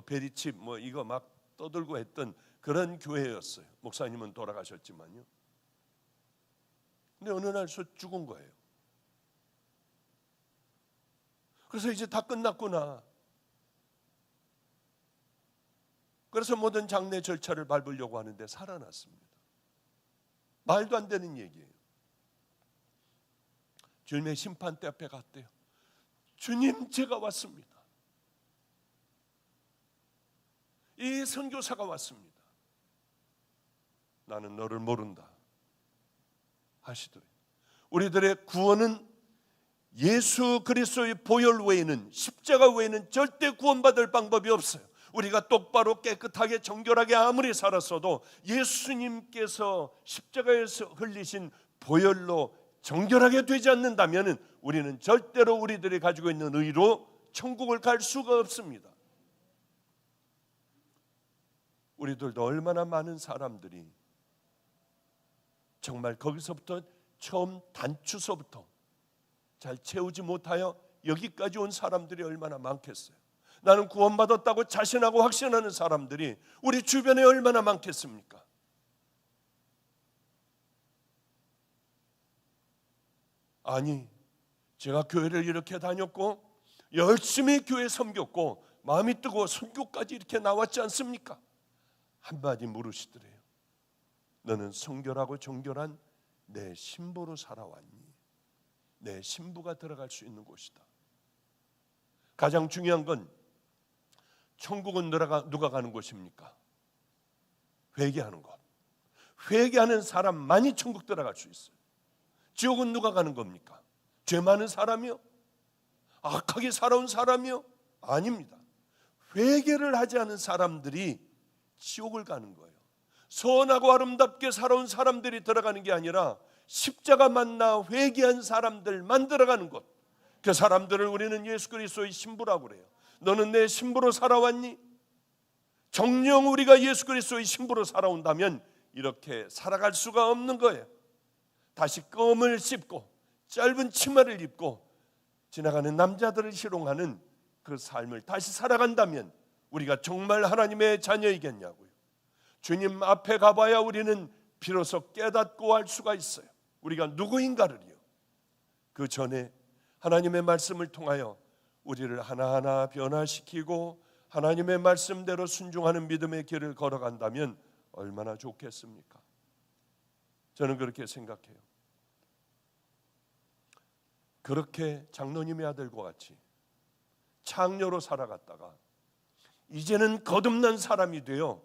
베리칩 이거 막 떠들고 했던 그런 교회였어요. 목사님은 돌아가셨지만요. 근데 어느 날 죽은 거예요. 그래서 이제 다 끝났구나. 그래서 모든 장례 절차를 밟으려고 하는데 살아났습니다. 말도 안 되는 얘기예요. 주님의 심판대 앞에 갔대요. 주님, 제가 왔습니다. 이 선교사가 왔습니다. 나는 너를 모른다 하시더래요. 우리들의 구원은 예수 그리스도의 보혈 외에는, 십자가 외에는 절대 구원받을 방법이 없어요. 우리가 똑바로 깨끗하게 정결하게 아무리 살았어도 예수님께서 십자가에서 흘리신 보혈로 정결하게 되지 않는다면 우리는 절대로 우리들이 가지고 있는 의로 천국을 갈 수가 없습니다. 우리들도 얼마나 많은 사람들이 정말 거기서부터 처음 단추서부터 잘 채우지 못하여 여기까지 온 사람들이 얼마나 많겠어요. 나는 구원받았다고 자신하고 확신하는 사람들이 우리 주변에 얼마나 많겠습니까? 아니, 제가 교회를 이렇게 다녔고 열심히 교회 섬겼고 마음이 뜨고 선교까지 이렇게 나왔지 않습니까? 한마디 물으시더래요. 너는 성결하고 정결한 내 신부로 살아왔니? 내 신부가 들어갈 수 있는 곳이다. 가장 중요한 건 천국은 누가 가는 곳입니까? 회개하는 곳. 회개하는 사람만이 천국 들어갈 수 있어요. 지옥은 누가 가는 겁니까? 죄 많은 사람이요? 악하게 살아온 사람이요? 아닙니다. 회개를 하지 않은 사람들이 지옥을 가는 거예요. 선하고 아름답게 살아온 사람들이 들어가는 게 아니라 십자가 만나 회개한 사람들만 들어가는 것. 그 사람들을 우리는 예수 그리스도의 신부라고 그래요. 너는 내 신부로 살아왔니? 정녕 우리가 예수 그리스도의 신부로 살아온다면 이렇게 살아갈 수가 없는 거예요. 다시 껌을 씹고 짧은 치마를 입고 지나가는 남자들을 희롱하는 그 삶을 다시 살아간다면 우리가 정말 하나님의 자녀이겠냐고요. 주님 앞에 가봐야 우리는 비로소 깨닫고 알 수가 있어요. 우리가 누구인가를요. 그 전에 하나님의 말씀을 통하여 우리를 하나하나 변화시키고 하나님의 말씀대로 순종하는 믿음의 길을 걸어간다면 얼마나 좋겠습니까? 저는 그렇게 생각해요. 그렇게 장로님의 아들과 같이 창녀로 살아갔다가 이제는 거듭난 사람이 되어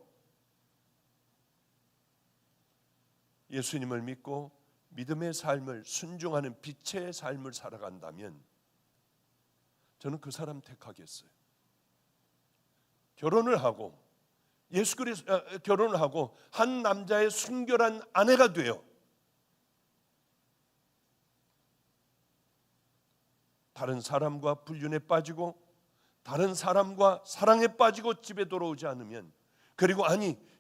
예수님을 믿고 믿음의 삶을 순종하는 빛의 삶을 살아간다면 저는 그 사람 택하겠어요. 결혼을 하고 결혼을 하고 한 남자의 순결한 아내가 되어 다른 사람과 불륜에 빠지고 다른 사람과 사랑에 빠지고 집에 돌아오지 않으면, 그리고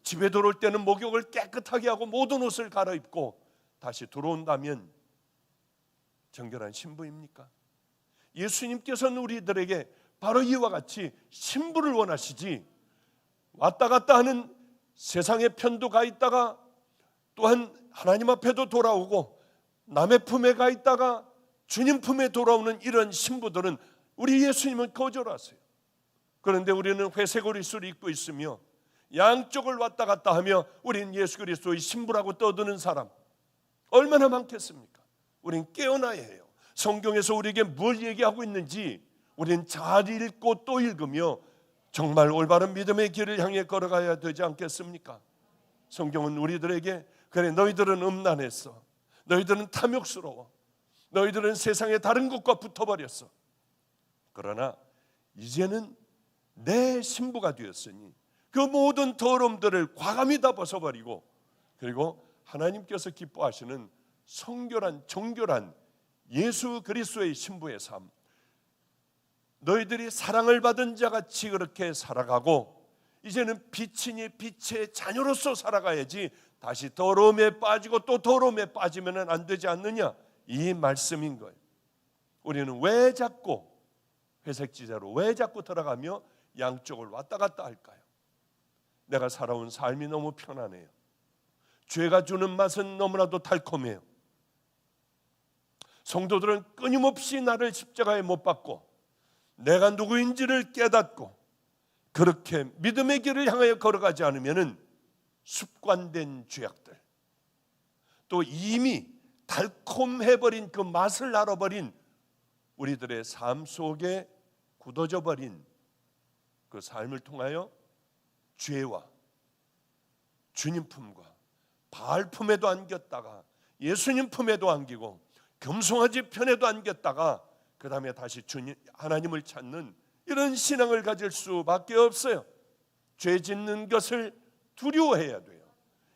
집에 돌아올 때는 목욕을 깨끗하게 하고 모든 옷을 갈아입고 다시 들어온다면 정결한 신부입니까? 예수님께서는 우리들에게 바로 이와 같이 신부를 원하시지, 왔다 갔다 하는 세상의 편도 가 있다가 또한 하나님 앞에도 돌아오고 남의 품에 가 있다가 주님 품에 돌아오는 이런 신부들은 우리 예수님은 거절하세요. 그런데 우리는 회색 옷을 입고 있으며 양쪽을 왔다 갔다 하며 우린 예수 그리스도의 신부라고 떠드는 사람 얼마나 많겠습니까? 우린 깨어나야 해요. 성경에서 우리에게 뭘 얘기하고 있는지 우리는 잘 읽고 또 읽으며 정말 올바른 믿음의 길을 향해 걸어가야 되지 않겠습니까? 성경은 우리들에게 그래, 너희들은 음란했어, 너희들은 탐욕스러워, 너희들은 세상의 다른 것과 붙어버렸어. 그러나 이제는 내 신부가 되었으니 그 모든 더러움들을 과감히 다 벗어버리고, 그리고 하나님께서 기뻐하시는 성결한 정결한 예수 그리스도의 신부의 삶, 너희들이 사랑을 받은 자같이 그렇게 살아가고 이제는 빛이니 빛의 자녀로서 살아가야지 다시 더러움에 빠지고 또 더러움에 빠지면 안 되지 않느냐, 이 말씀인 거예요. 우리는 왜 자꾸 회색 지대로 왜 자꾸 들어가며 양쪽을 왔다 갔다 할까요? 내가 살아온 삶이 너무 편안해요. 죄가 주는 맛은 너무나도 달콤해요. 성도들은 끊임없이 나를 십자가에 못 박고 내가 누구인지를 깨닫고 그렇게 믿음의 길을 향하여 걸어가지 않으면 습관된 죄악들, 또 이미 달콤해버린 그 맛을 알아버린 우리들의 삶 속에 굳어져 버린 그 삶을 통하여 죄와 주님 품과 바알 품에도 안겼다가 예수님 품에도 안기고 금송아지 편에도 안겼다가 그 다음에 다시 주님 하나님을 찾는 이런 신앙을 가질 수밖에 없어요. 죄 짓는 것을 두려워해야 돼요.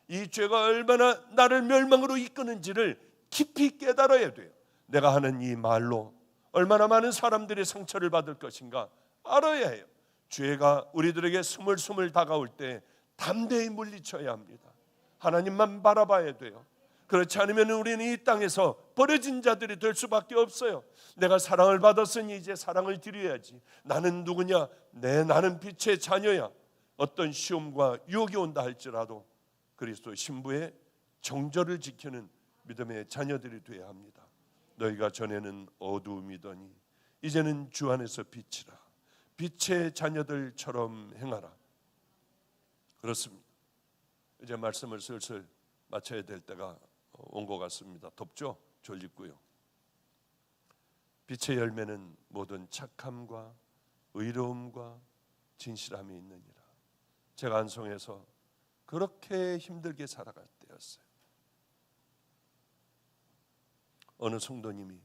이 죄가 얼마나 나를 멸망으로 이끄는지를 깊이 깨달아야 돼요. 내가 하는 이 말로 얼마나 많은 사람들이 상처를 받을 것인가 알아야 해요. 죄가 우리들에게 스물스물 다가올 때 담대히 물리쳐야 합니다. 하나님만 바라봐야 돼요. 그렇지 않으면 우리는 이 땅에서 버려진 자들이 될 수밖에 없어요. 내가 사랑을 받았으니 이제 사랑을 드려야지. 나는 누구냐? 나는 빛의 자녀야. 어떤 시험과 유혹이 온다 할지라도 그리스도 신부의 정절을 지키는 믿음의 자녀들이 되어야 합니다. 너희가 전에는 어두움이더니 이제는 주 안에서 빛이라. 빛의 자녀들처럼 행하라. 그렇습니다. 이제 말씀을 슬슬 마쳐야 될 때가 온 것 같습니다. 덥죠? 졸립고요. 빛의 열매는 모든 착함과 의로움과 진실함이 있느니라. 제가 안송에서 그렇게 힘들게 살아갈 때였어요. 어느 성도님이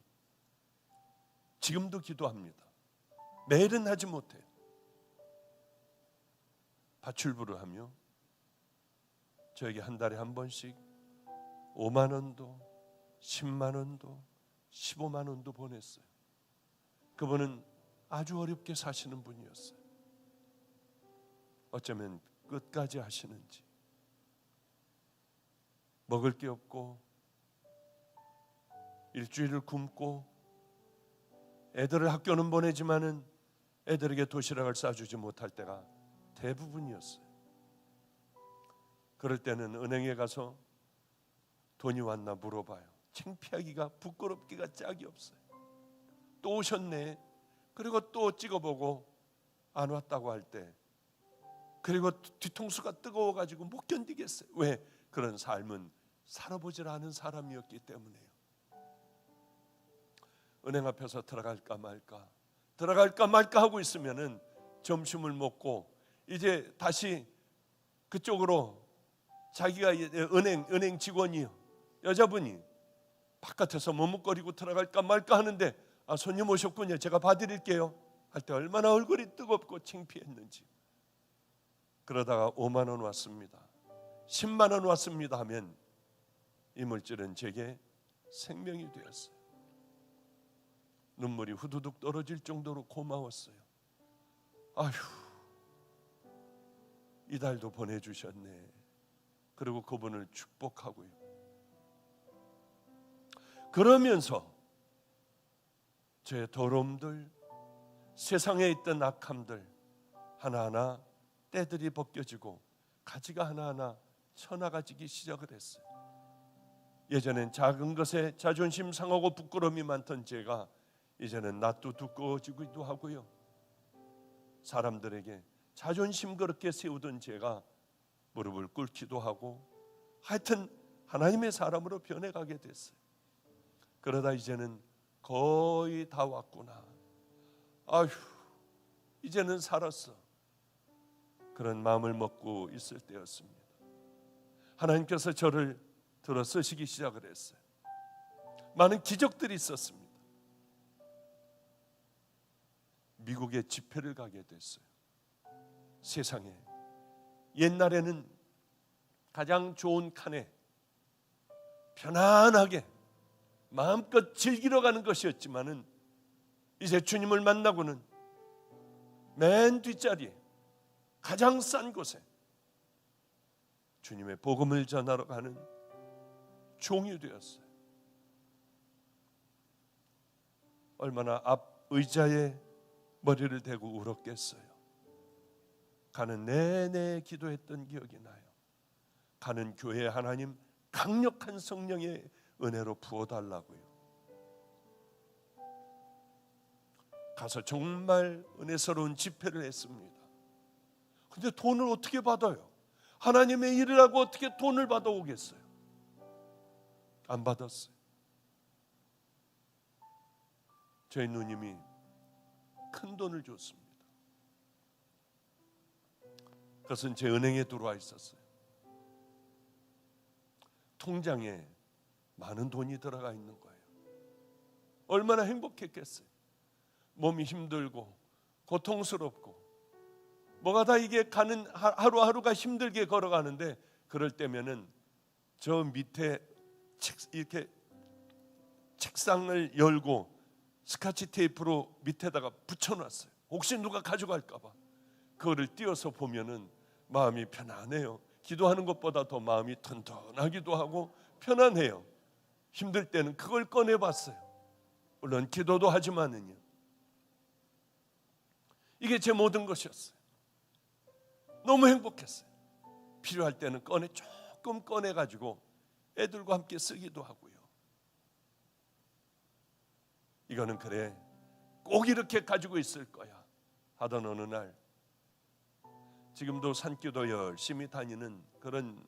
지금도 기도합니다. 매일은 하지 못해요. 파출부를 하며 저에게 한 달에 한 번씩 5만 원도 10만 원도 15만 원도 보냈어요. 그분은 아주 어렵게 사시는 분이었어요. 어쩌면 끝까지 하시는지. 먹을 게 없고 일주일을 굶고 애들을 학교는 보내지만은 애들에게 도시락을 싸주지 못할 때가 대부분이었어요. 그럴 때는 은행에 가서 돈이 왔나 물어봐요. 창피하기가 부끄럽기가 짝이 없어요. 또 오셨네. 그리고 또 찍어보고 안 왔다고 할 때, 그리고 뒤통수가 뜨거워가지고 못 견디겠어요. 왜? 그런 삶은 살아보질 않은 사람이었기 때문에요. 은행 앞에서 들어갈까 말까 하고 있으면은 점심을 먹고 이제 다시 그쪽으로 자기가 은행 직원이요, 여자분이 바깥에서 머뭇거리고 들어갈까 말까 하는데, 아, 손님 오셨군요, 제가 봐드릴게요 할 때 얼마나 얼굴이 뜨겁고 창피했는지. 그러다가 5만 원 왔습니다, 10만 원 왔습니다 하면 이 물질은 제게 생명이 되었어요. 눈물이 후두둑 떨어질 정도로 고마웠어요. 아휴, 이달도 보내주셨네. 그리고 그분을 축복하고요. 그러면서 제 더러움들, 세상에 있던 악함들 하나하나 때들이 벗겨지고 가지가 하나하나 쳐나가지기 시작을 했어요. 예전엔 작은 것에 자존심 상하고 부끄러움이 많던 제가 이제는 낯도 두꺼워지기도 하고요. 사람들에게 자존심 그렇게 세우던 제가 무릎을 꿇기도 하고, 하여튼 하나님의 사람으로 변해가게 됐어요. 그러다 이제는 거의 다 왔구나, 아휴, 이제는 살았어. 그런 마음을 먹고 있을 때였습니다. 하나님께서 저를 들어 쓰시기 시작을 했어요. 많은 기적들이 있었습니다. 미국에 집회를 가게 됐어요. 세상에 옛날에는 가장 좋은 칸에 편안하게 마음껏 즐기러 가는 것이었지만은 이제 주님을 만나고는 맨 뒷자리에 가장 싼 곳에 주님의 복음을 전하러 가는 종이 되었어요. 얼마나 앞 의자에 머리를 대고 울었겠어요. 가는 내내 기도했던 기억이 나요. 가는 교회에 하나님 강력한 성령의 은혜로 부어달라고요. 가서 정말 은혜스러운 집회를 했습니다. 근데 돈을 어떻게 받아요? 하나님의 일을 하고 어떻게 돈을 받아오겠어요? 안 받았어요. 저희 누님이 큰 돈을 줬습니다. 그것은 제 은행에 들어와 있었어요. 통장에 많은 돈이 들어가 있는 거예요. 얼마나 행복했겠어요. 몸이 힘들고 고통스럽고 뭐가 다 이게 가는 하루하루가 힘들게 걸어가는데 그럴 때면은 저 밑에 이렇게 책상을 열고 스카치 테이프로 밑에다가 붙여놨어요. 혹시 누가 가져갈까 봐. 그거를 띄어서 보면은 마음이 편안해요. 기도하는 것보다 더 마음이 튼튼하기도 하고 편안해요. 힘들 때는 그걸 꺼내봤어요. 물론 기도도 하지만은요. 이게 제 모든 것이었어요. 너무 행복했어요. 필요할 때는 조금 꺼내가지고 애들과 함께 쓰기도 하고요. 이거는 그래 꼭 이렇게 가지고 있을 거야 하던 어느 날 지금도 산기도 열심히 다니는 그런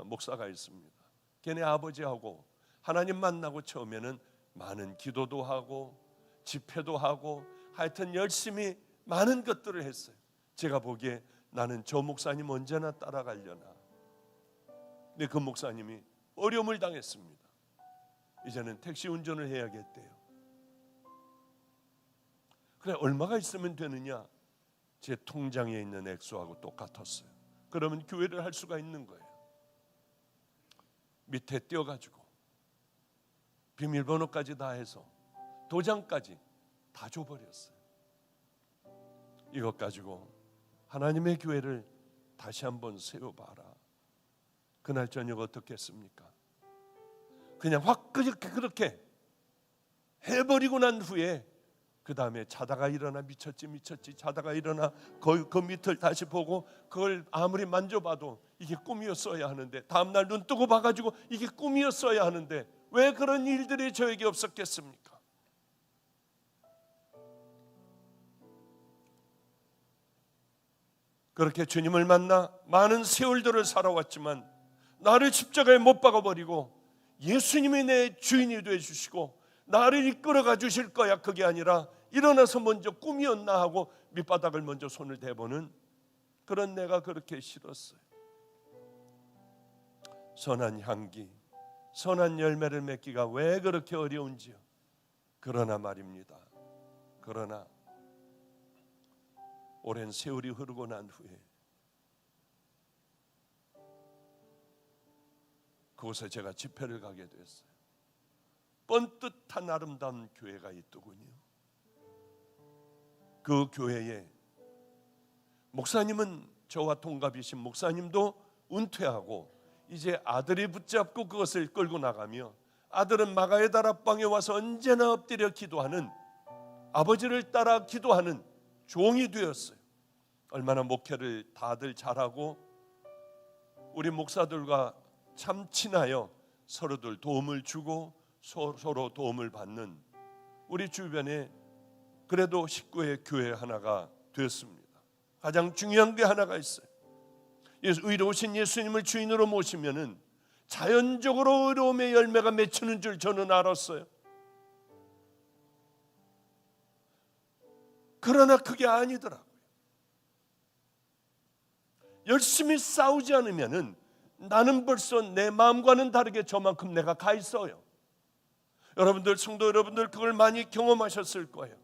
목사가 있습니다. 걔네 아버지하고 하나님 만나고 처음에는 많은 기도도 하고 집회도 하고 하여튼 열심히 많은 것들을 했어요. 제가 보기에 나는 저 목사님 언제나 따라가려나. 근데 그 목사님이 어려움을 당했습니다. 이제는 택시 운전을 해야겠대요. 그래 얼마가 있으면 되느냐? 제 통장에 있는 액수하고 똑같았어요. 그러면 교회를 할 수가 있는 거예요. 밑에 띄어가지고 비밀번호까지 다 해서 도장까지 다 줘버렸어요. 이것 가지고 하나님의 교회를 다시 한번 세워봐라. 그날 저녁 어떻게 했습니까? 그냥 확 그렇게 해버리고 난 후에 그 다음에 자다가 일어나 미쳤지 자다가 일어나 그 밑을 다시 보고 그걸 아무리 만져봐도 이게 꿈이었어야 하는데 다음날 눈 뜨고 봐가지고 이게 꿈이었어야 하는데 왜 그런 일들이 저에게 없었겠습니까? 그렇게 주님을 만나 많은 세월들을 살아왔지만 나를 십자가에 못 박아버리고 예수님이 내 주인이 되어주시고 나를 이끌어가 주실 거야 그게 아니라 일어나서 먼저 꿈이었나 하고 밑바닥을 먼저 손을 대보는 그런 내가 그렇게 싫었어요. 선한 향기, 선한 열매를 맺기가 왜 그렇게 어려운지요. 그러나 말입니다. 그러나 오랜 세월이 흐르고 난 후에 그곳에 제가 집회를 가게 됐어요. 번듯한 아름다운 교회가 있더군요. 그 교회에 목사님은 저와 동갑이신 목사님도 은퇴하고 이제 아들이 붙잡고 그것을 끌고 나가며 아들은 마가의 다락방에 와서 언제나 엎드려 기도하는 아버지를 따라 기도하는 종이 되었어요. 얼마나 목회를 다들 잘하고 우리 목사들과 참 친하여 서로들 도움을 주고 서로 도움을 받는 우리 주변에 그래도 식구의 교회 하나가 되었습니다. 가장 중요한 게 하나가 있어요. 의로우신 예수님을 주인으로 모시면은 자연적으로 의로움의 열매가 맺히는 줄 저는 알았어요. 그러나 그게 아니더라고요. 열심히 싸우지 않으면은 나는 벌써 내 마음과는 다르게 저만큼 내가 가 있어요. 여러분들, 성도 여러분들, 그걸 많이 경험하셨을 거예요.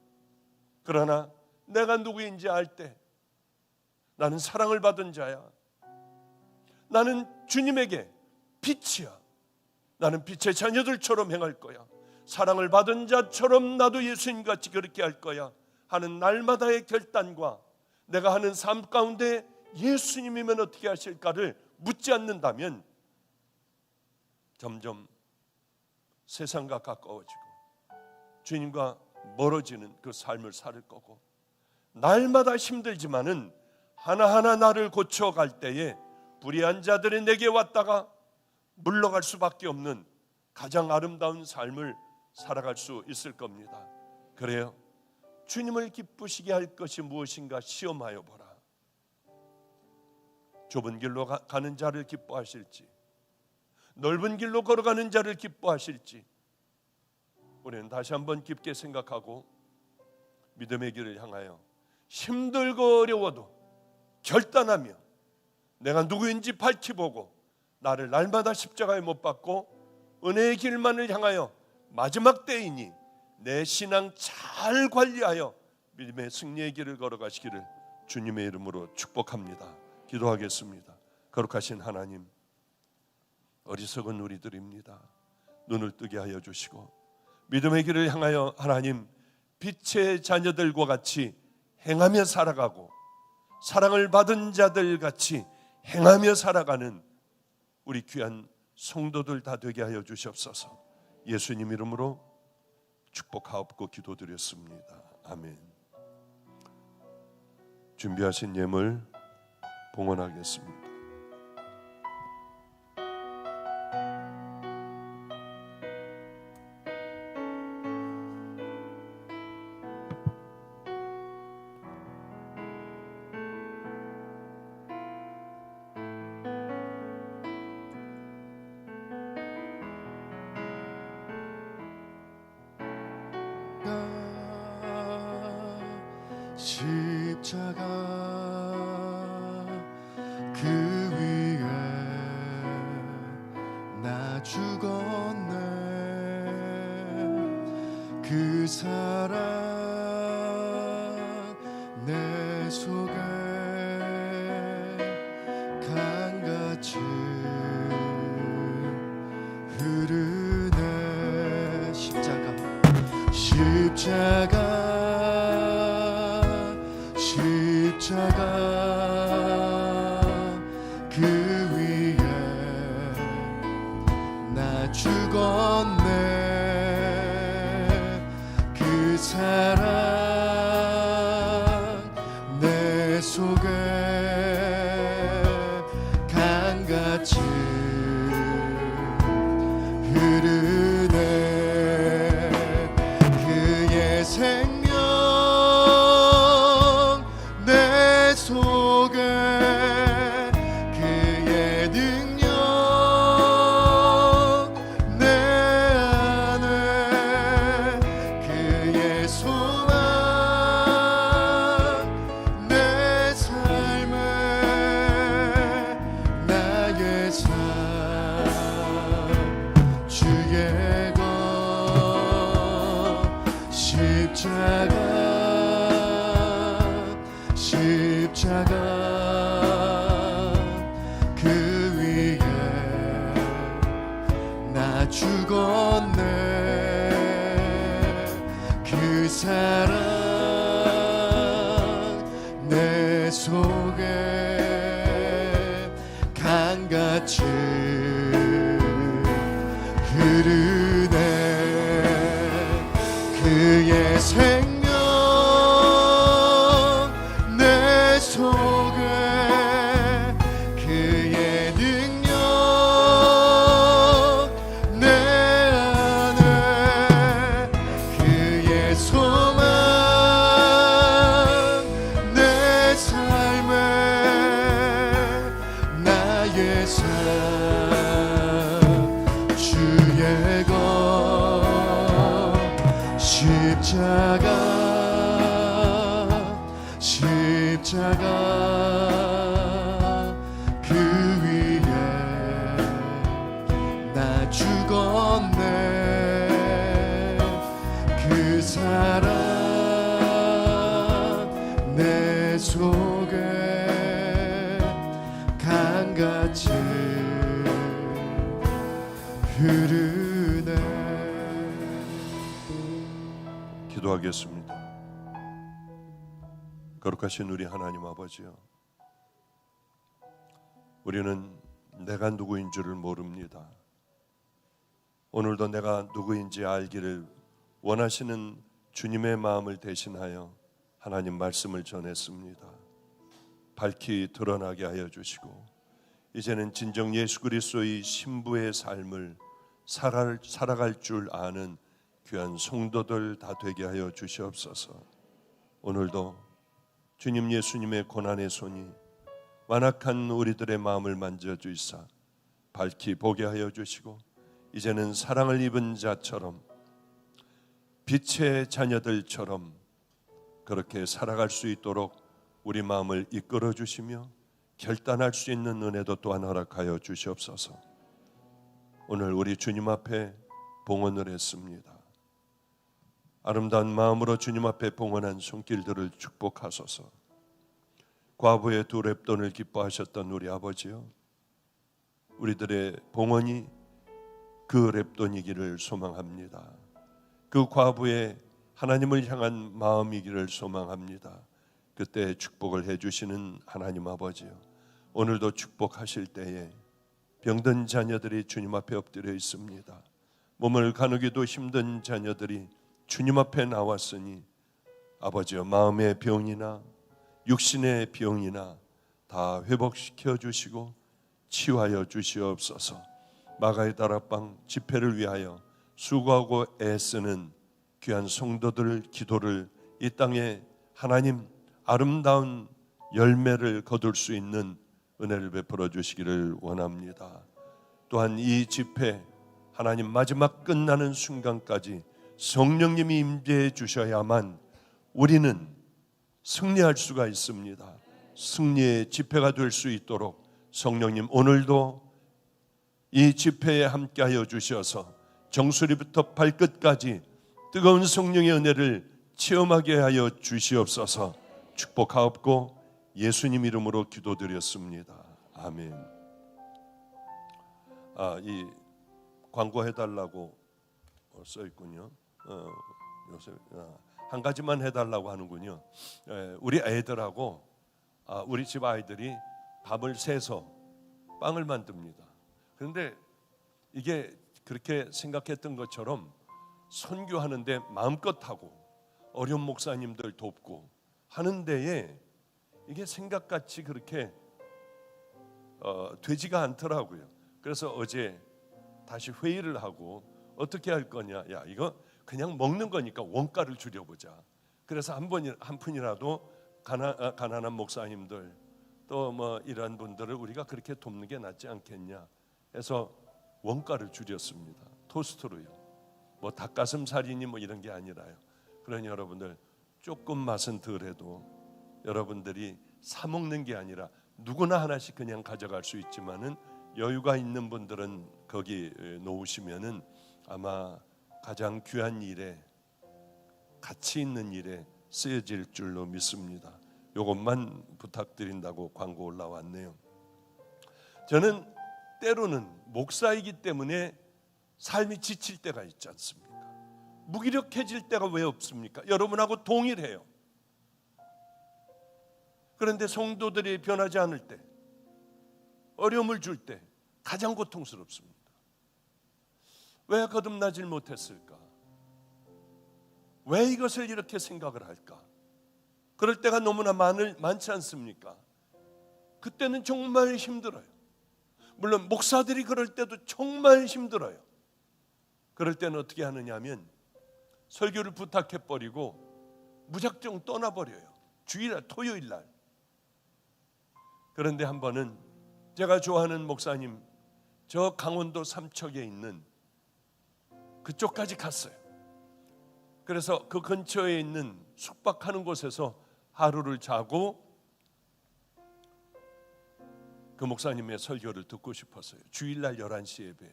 그러나 내가 누구인지 알 때 나는 사랑을 받은 자야. 나는 주님에게 빛이야. 나는 빛의 자녀들처럼 행할 거야. 사랑을 받은 자처럼 나도 예수님같이 그렇게 할 거야 하는 날마다의 결단과 내가 하는 삶 가운데 예수님이면 어떻게 하실까를 묻지 않는다면 점점 세상과 가까워지고 주님과 멀어지는 그 삶을 살 거고, 날마다 힘들지만은 하나하나 나를 고쳐갈 때에 불의한 자들이 내게 왔다가 물러갈 수밖에 없는 가장 아름다운 삶을 살아갈 수 있을 겁니다. 그래요, 주님을 기쁘시게 할 것이 무엇인가 시험하여 보라. 좁은 길로 가는 자를 기뻐하실지, 넓은 길로 걸어가는 자를 기뻐하실지, 우리는 다시 한번 깊게 생각하고 믿음의 길을 향하여 힘들고 어려워도 결단하며 내가 누구인지 밝히보고 나를 날마다 십자가에 못 박고 은혜의 길만을 향하여 마지막 때이니 내 신앙 잘 관리하여 믿음의 승리의 길을 걸어가시기를 주님의 이름으로 축복합니다. 기도하겠습니다. 거룩하신 하나님, 어리석은 우리들입니다. 눈을 뜨게 하여 주시고 믿음의 길을 향하여 하나님 빛의 자녀들과 같이 행하며 살아가고 사랑을 받은 자들 같이 행하며 살아가는 우리 귀한 성도들 다 되게 하여 주시옵소서. 예수님 이름으로 축복하옵고 기도드렸습니다. 아멘. 준비하신 예물 봉헌하겠습니다. 십자가 그 위에 나 죽었네. 그 사랑 내 속에 강같이 흐르네. 십자가 그 위에 나 죽었네. 그 사랑 내 속에 강같이 흐르네. 그의 생명 내 속에 그의 능력 내 안에 그의 소망 내 삶에 나의 삶 주의 것 십자가 그 위에 나 죽었네. 그 사랑 내 속에 강같이 흐르네. 그의 생명 내 속에 그의 능력 내 안에 그의 소망 내 삶에 나의 삶 주의 것 십자가 십자가 그 위에 나 죽었네. 그 사랑 내 속에 강같이 흐르네. 기도하겠습니다. 거룩하신 우리 하나님 아버지요, 우리는 내가 누구인 줄을 모릅니다. 오늘도 내가 누구인지 알기를 원하시는 주님의 마음을 대신하여 하나님 말씀을 전했습니다. 밝히 드러나게 하여 주시고 이제는 진정 예수 그리스도의 신부의 삶을 살아갈 줄 아는 귀한 성도들 다 되게 하여 주시옵소서. 오늘도 주님 예수님의 고난의 손이 완악한 우리들의 마음을 만져주시사 밝히 보게 하여 주시고 이제는 사랑을 입은 자처럼 빛의 자녀들처럼 그렇게 살아갈 수 있도록 우리 마음을 이끌어 주시며 결단할 수 있는 은혜도 또한 허락하여 주시옵소서. 오늘 우리 주님 앞에 봉헌을 했습니다. 아름다운 마음으로 주님 앞에 봉헌한 손길들을 축복하소서. 과부의 두 렙돈을 기뻐하셨던 우리 아버지요, 우리들의 봉헌이 그 렙돈이기를 소망합니다. 그 과부의 하나님을 향한 마음이기를 소망합니다. 그때 축복을 해주시는 하나님 아버지요, 오늘도 축복하실 때에 병든 자녀들이 주님 앞에 엎드려 있습니다. 몸을 가누기도 힘든 자녀들이 주님 앞에 나왔으니 아버지여, 마음의 병이나 육신의 병이나 다 회복시켜 주시고 치유하여 주시옵소서. 마가의 다락방 집회를 위하여 수고하고 애쓰는 귀한 성도들 기도를 이 땅에 하나님 아름다운 열매를 거둘 수 있는 은혜를 베풀어 주시기를 원합니다. 또한 이 집회 하나님 마지막 끝나는 순간까지 성령님이 임재해 주셔야만 우리는 승리할 수가 있습니다. 승리의 집회가 될 수 있도록 성령님 오늘도 이 집회에 함께하여 주셔서 정수리부터 발끝까지 뜨거운 성령의 은혜를 체험하게 하여 주시옵소서. 축복하옵고 예수님 이름으로 기도드렸습니다. 아멘. 이 광고해달라고 써 있군요. 요새 한 가지만 해달라고 하는군요. 우리 애들하고 우리 집 아이들이 밤을 새서 빵을 만듭니다. 그런데 이게 그렇게 생각했던 것처럼 선교하는데 마음껏 하고 어려운 목사님들 돕고 하는 데에 이게 생각같이 그렇게 되지가 않더라고요. 그래서 어제 다시 회의를 하고 어떻게 할 거냐. 야, 이거 그냥 먹는 거니까 원가를 줄여보자. 그래서 한 푼이라도 가난한 목사님들 또 뭐 이런 분들을 우리가 그렇게 돕는 게 낫지 않겠냐 해서 원가를 줄였습니다. 토스트로요. 뭐 닭가슴살이니 뭐 이런 게 아니라요. 그러니 여러분들 조금 맛은 덜해도 여러분들이 사 먹는 게 아니라 누구나 하나씩 그냥 가져갈 수 있지만은 여유가 있는 분들은 거기 놓으시면은 아마 가장 귀한 일에 가치 있는 일에 쓰여질 줄로 믿습니다. 이것만 부탁드린다고 광고 올라왔네요. 저는 때로는 목사이기 때문에 삶이 지칠 때가 있지 않습니까? 무기력해질 때가 왜 없습니까? 여러분하고 동일해요. 그런데 성도들이 변하지 않을 때, 어려움을 줄 때 가장 고통스럽습니다. 왜 거듭나질 못했을까? 왜 이것을 이렇게 생각을 할까? 그럴 때가 너무나 많지 않습니까? 그때는 정말 힘들어요. 물론 목사들이 그럴 때도 정말 힘들어요. 그럴 때는 어떻게 하느냐 하면 설교를 부탁해버리고 무작정 떠나버려요. 주일날, 토요일날. 그런데 한 번은 제가 좋아하는 목사님 저 강원도 삼척에 있는 그쪽까지 갔어요. 그래서 그 근처에 있는 숙박하는 곳에서 하루를 자고 그 목사님의 설교를 듣고 싶었어요. 주일날 11시 예배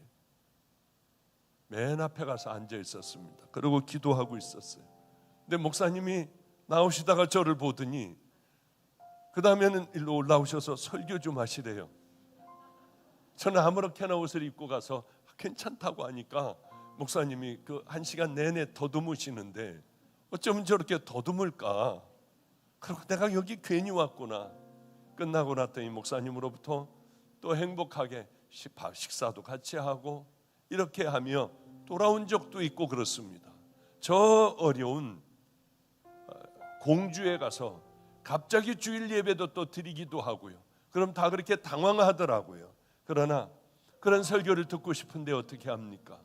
맨 앞에 가서 앉아 있었습니다. 그리고 기도하고 있었어요. 근데 목사님이 나오시다가 저를 보더니 그 다음에는 일로 올라오셔서 설교 좀 하시래요. 저는 아무렇게나 옷을 입고 가서 괜찮다고 하니까 목사님이 그 1시간 내내 더듬으시는데 어쩌면 저렇게 더듬을까? 그리고 내가 여기 괜히 왔구나. 끝나고 났더니 목사님으로부터 또 행복하게 식사도 같이 하고 이렇게 하며 돌아온 적도 있고 그렇습니다. 저 어려운 공주에 가서 갑자기 주일 예배도 또 드리기도 하고요. 그럼 다 그렇게 당황하더라고요. 그러나 그런 설교를 듣고 싶은데 어떻게 합니까?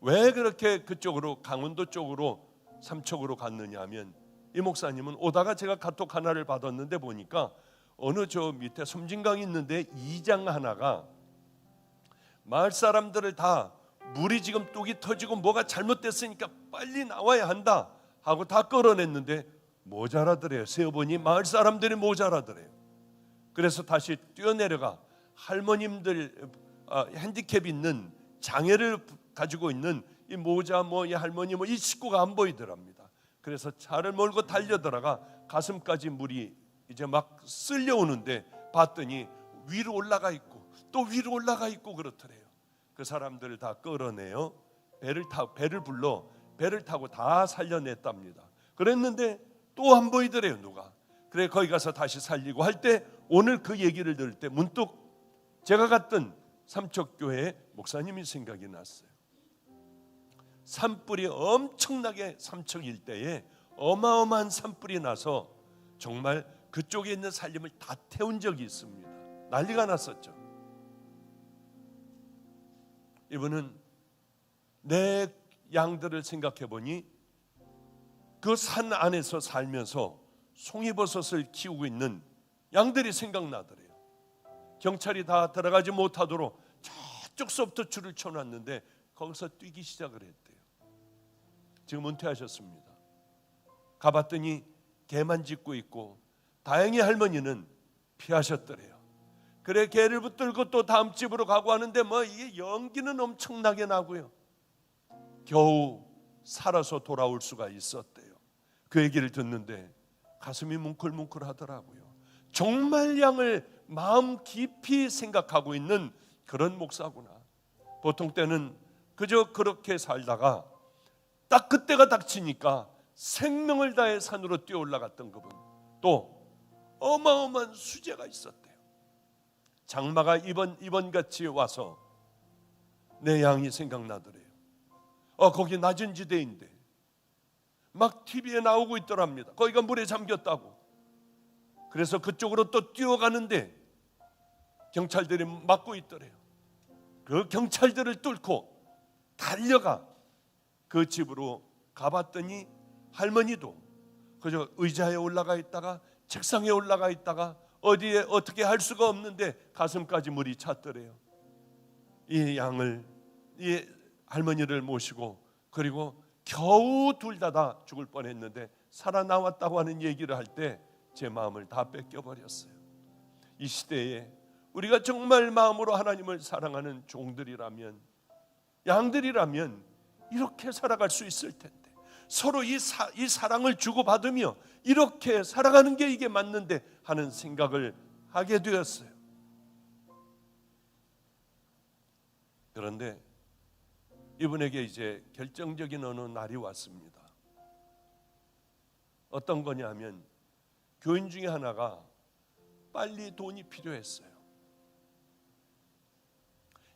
왜 그렇게 그쪽으로 강원도 쪽으로 삼척으로 갔느냐 하면 이 목사님은 오다가 제가 카톡 하나를 받았는데 보니까 어느 저 밑에 섬진강이 있는데 이장 하나가 마을 사람들을 다 물이 지금 뚝이 터지고 뭐가 잘못됐으니까 빨리 나와야 한다 하고 다 끌어냈는데 모자라더래요. 세어보니 마을 사람들이 모자라더래요. 그래서 다시 뛰어내려가 할머님들 핸디캡 있는 장애를 가지고 있는 이 모자 이 할머니 이 식구가 안 보이더랍니다. 그래서 차를 몰고 달려들어가 가슴까지 물이 이제 막 쓸려오는데 봤더니 위로 올라가 있고 또 위로 올라가 있고 그렇더래요. 그 사람들을 다 끌어내요. 배를 불러 배를 타고 다 살려냈답니다. 그랬는데 또 안 보이더래요. 누가. 그래 거기 가서 다시 살리고 할 때 오늘 그 얘기를 들을 때 문득 제가 갔던 삼척교회 목사님이 생각이 났어요. 산불이 엄청나게 삼척 일대에 어마어마한 산불이 나서 정말 그쪽에 있는 살림을 다 태운 적이 있습니다. 난리가 났었죠. 이분은 내 양들을 생각해 보니 그 산 안에서 살면서 송이버섯을 키우고 있는 양들이 생각나더래요. 경찰이 다 들어가지 못하도록 저쪽서부터 줄을 쳐놨는데 거기서 뛰기 시작을 했대요. 지금 은퇴하셨습니다. 가봤더니 개만 짖고 있고 다행히 할머니는 피하셨더래요. 그래 개를 붙들고 또 다음 집으로 가고 하는데 이게 연기는 엄청나게 나고요. 겨우 살아서 돌아올 수가 있었대요. 그 얘기를 듣는데 가슴이 뭉클뭉클 하더라고요. 정말 양을 마음 깊이 생각하고 있는 그런 목사구나. 보통 때는 그저 그렇게 살다가 딱 그때가 닥치니까 생명을 다해 산으로 뛰어 올라갔던 그분, 또 어마어마한 수재가 있었대요. 장마가 이번같이 와서 내 양이 생각나더래요. 거기 낮은 지대인데 막 TV에 나오고 있더랍니다. 거기가 물에 잠겼다고. 그래서 그쪽으로 또 뛰어가는데 경찰들이 막고 있더래요. 그 경찰들을 뚫고 달려가 그 집으로 가봤더니 할머니도 그저 의자에 올라가 있다가 책상에 올라가 있다가 어디에 어떻게 할 수가 없는데 가슴까지 물이 찼더래요. 이 양을, 이 할머니를 모시고 그리고 겨우 둘 다 죽을 뻔했는데 살아나왔다고 하는 얘기를 할 때 제 마음을 다 뺏겨버렸어요. 이 시대에 우리가 정말 마음으로 하나님을 사랑하는 종들이라면, 양들이라면 이렇게 살아갈 수 있을 텐데, 서로 이 사랑을 주고받으며 이렇게 살아가는 게 이게 맞는데 하는 생각을 하게 되었어요. 그런데 이분에게 이제 결정적인 어느 날이 왔습니다. 어떤 거냐 하면 교인 중에 하나가 빨리 돈이 필요했어요.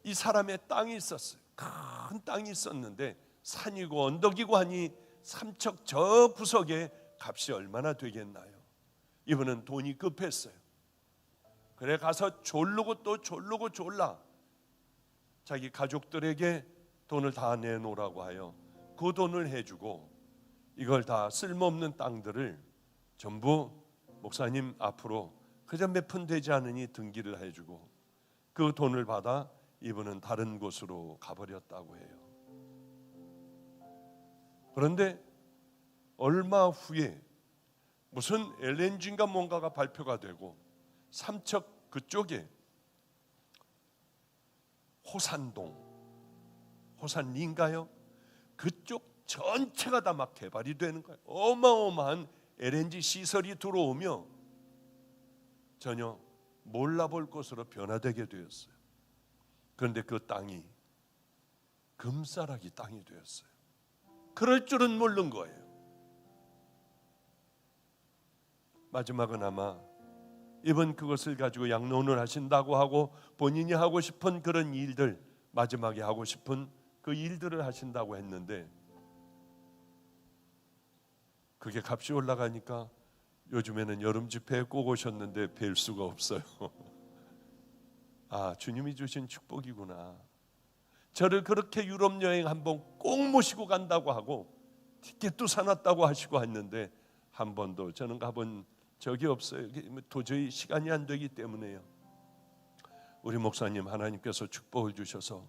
이 사람의 땅이 있었어요. 큰 땅이 있었는데 산이고 언덕이고 하니 삼척 저 구석에 값이 얼마나 되겠나요? 이분은 돈이 급했어요. 그래 가서 졸르고 또 졸르고 졸라 자기 가족들에게 돈을 다 내놓으라고 하여 그 돈을 해주고 이걸 다 쓸모없는 땅들을 전부 목사님 앞으로 그저 몇 푼 되지 않으니 등기를 해주고 그 돈을 받아 이분은 다른 곳으로 가버렸다고 해요. 그런데 얼마 후에 무슨 LNG인가 뭔가가 발표가 되고 삼척 그쪽에 호산리인가요? 그쪽 전체가 다 막 개발이 되는 거예요. 어마어마한 LNG 시설이 들어오며 전혀 몰라볼 곳으로 변화되게 되었어요. 그런데 그 땅이 금싸라기 땅이 되었어요. 그럴 줄은 모른 거예요. 마지막은 아마 이번 그것을 가지고 양론을 하신다고 하고 본인이 하고 싶은 그런 일들, 마지막에 하고 싶은 그 일들을 하신다고 했는데 그게 값이 올라가니까 요즘에는 여름 집회에 꼭 오셨는데 뵐 수가 없어요. 아, 주님이 주신 축복이구나. 저를 그렇게 유럽 여행 한번 꼭 모시고 간다고 하고 티켓도 사놨다고 하시고 했는데 한 번도 저는 가본 적이 없어요. 도저히 시간이 안 되기 때문에요. 우리 목사님, 하나님께서 축복을 주셔서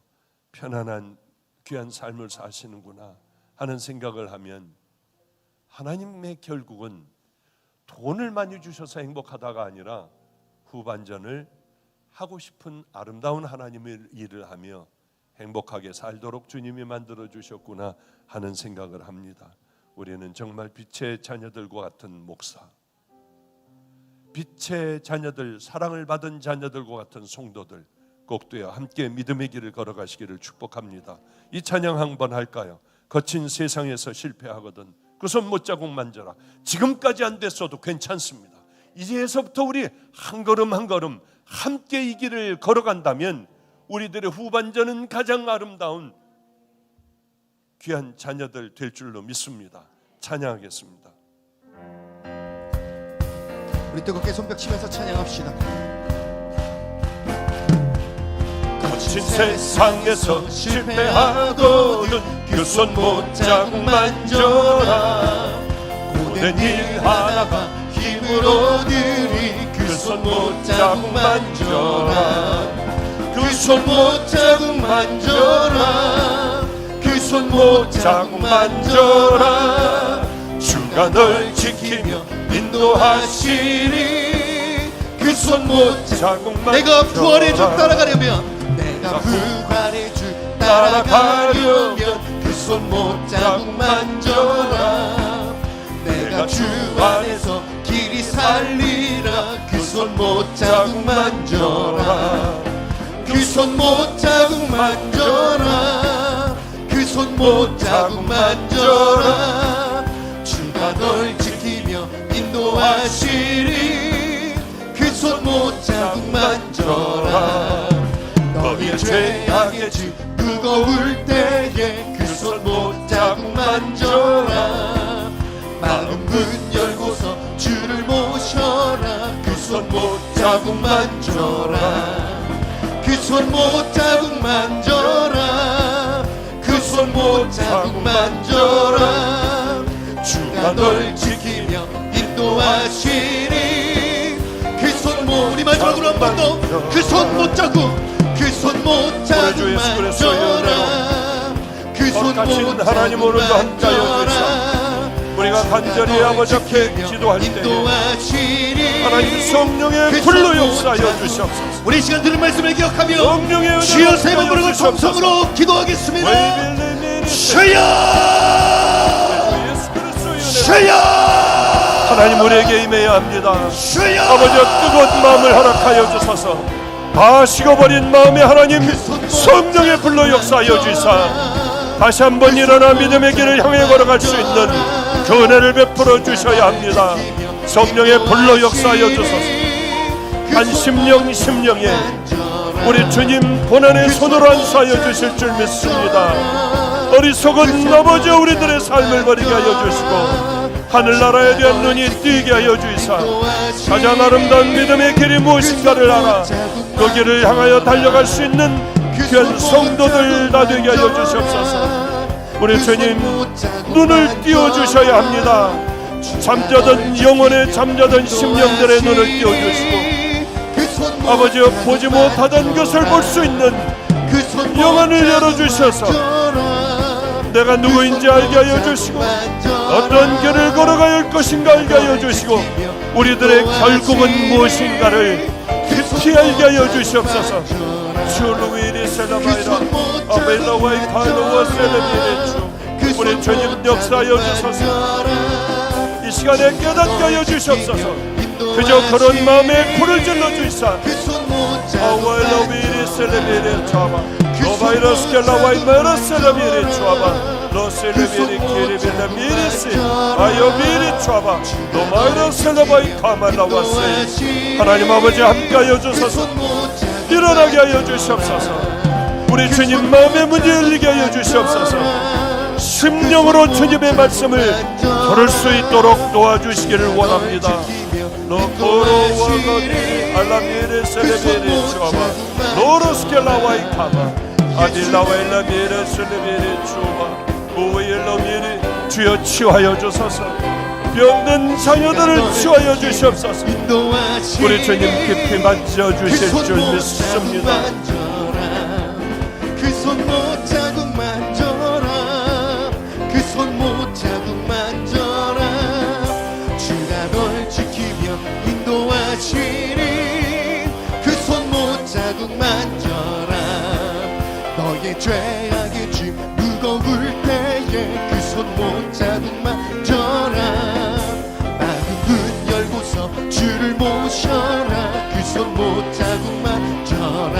편안한 귀한 삶을 사시는구나 하는 생각을 하면 하나님의 결국은 돈을 많이 주셔서 행복하다가 아니라 후반전을 하고 싶은 아름다운 하나님의 일을 하며 행복하게 살도록 주님이 만들어 주셨구나 하는 생각을 합니다. 우리는 정말 빛의 자녀들과 같은 목사, 빛의 자녀들, 사랑을 받은 자녀들과 같은 성도들 꼭 되어 함께 믿음의 길을 걸어가시기를 축복합니다. 이 찬양 한번 할까요? 거친 세상에서 실패하거든 그 손 못자국 만져라. 지금까지 안 됐어도 괜찮습니다. 이제서부터 우리 한 걸음 한 걸음 함께 이 길을 걸어간다면 우리들의 후반전은 가장 아름다운 귀한 자녀들 될 줄로 믿습니다. 찬양하겠습니다. 우리 뜨겁게 손뼉 치면서 찬양합시다. 거친 세상에서 실패하거든 그 손 못자국 만져라. 고된 일 하나가 힘을 얻으리 그 손 못자국 만져라. 그 손 못자국 만져라. 그 손 못자국 만져라. 주가 널 지키며 인도하시리. 그 손 못자국 만져라. 내가 부활의 주 따라가려면 내가 부활의 주 따라가려면 그 손 못자국 만져라. 내가 주 안에서 길이 살리라. 그 손 못자국 만져라. 그 손 못자국 만져라. 그 손 못자국 만져라. 주가 널 지키며 인도하시리. 그 손 못자국 만져라. 너희의 죄악의 주 무거울 때에 그 손 못자국 만져라. 마음 문 열고서 주를 모셔라. 그 손 못자국 만져라. 그 손 못자국 만져라. 그 손 못자국 만져라. 주가 널 지키며 인도하시리. 그 손 못, 우리 마지막으로 한 번 더 그 손 못자국, 그 손 못자국 만져라. 그 손 못자국 하나님 오늘도 함께하여 주시옵소서. 우리가 간절히 아버지 앞에 기도할 때 하나님 성령의 불로 역사하여 주시옵소서. 우리 시간 들은 말씀을 기억하며 성령의 주여 세 번 부르고 정성으로 기도하겠습니다. 주여, 주여. 하나님 우리에게 임해야 합니다. 주여. 아버지 뜨거운 마음을 허락하여 주소서. 다 식어버린 마음에 하나님 성령의 불로 역사하여 주시사 다시 한번 일어나 믿음의 길을 향해 걸어갈 수 있는 그 은혜를 베풀어 주셔야 합니다. 성령의 불로 역사하여 주소서. 한 심령에 우리 주님 본안의 손으로 안수하여 주실 줄 믿습니다. 어리석은 아버지 우리들의 삶을 버리게 하여 주시고 하늘나라에 대한 눈이 띄게 하여 주시사 가장 아름다운 믿음의 길이 무엇인가를 알아 그 길을 향하여 달려갈 수 있는 귀한 성도들 다 되게 하여 주시옵소서. 우리 주님 눈을 띄워주셔야 합니다. 잠자던 영혼의 잠자던 심령들의 눈을 띄워주시고 아버지여 보지 못하던 것을 볼 수 있는 영혼을 열어주셔서 내가 누구인지 알게 하여 주시고 어떤 길을 걸어가야 할 것인가 알게 하여 주시고 우리들의 결국은 무엇인가를 깊이 알게 하여 주시옵소서. 주를 위해 셀라마이라 아벨라와의 칼로와 셀레비의 주 우리 주님 역사하여 주소서. 이 시간에 깨닫게 하여 주시옵소서. 그저 그런 마음에 불을 질러 주시사 아와일라비리 셀레비리 차바 노바이러스 켈라와이 메라 셀레비리 차바 로셀레비리 키리빌라 미리시 아요비리 차바 노마이러 셀레바이 카말라와세. 하나님 아버지 함께하여 주소서. 일어나게 하여 주시옵소서. 우리 주님 마음의 문제 열리게 하여 주시옵소서. 심령으로 주님의 말씀을 들을 수 있도록 도와주시기를 원합니다. 노코로와가디 알라미레 셀레베레 추아바 노로스켈라와이 카마 아딜라와일라미레 셀레베레 추아바 무일라미레 주여 치유하여 주소서. 병든 자녀들을 치유하여 주시옵소서. 우리 주님 깊이 만져주실 줄 믿습니다. 그 손못 자국 만져라. 그 손못 자국 만져라. 주가 널 지키며 인도하시니 그 손못 자국 만져라. 너의 죄악의 짐 무거울 때에 그 손못 자국 만져라. 문 열고서 주를 모셔라. 그 손 못 자국 만져라.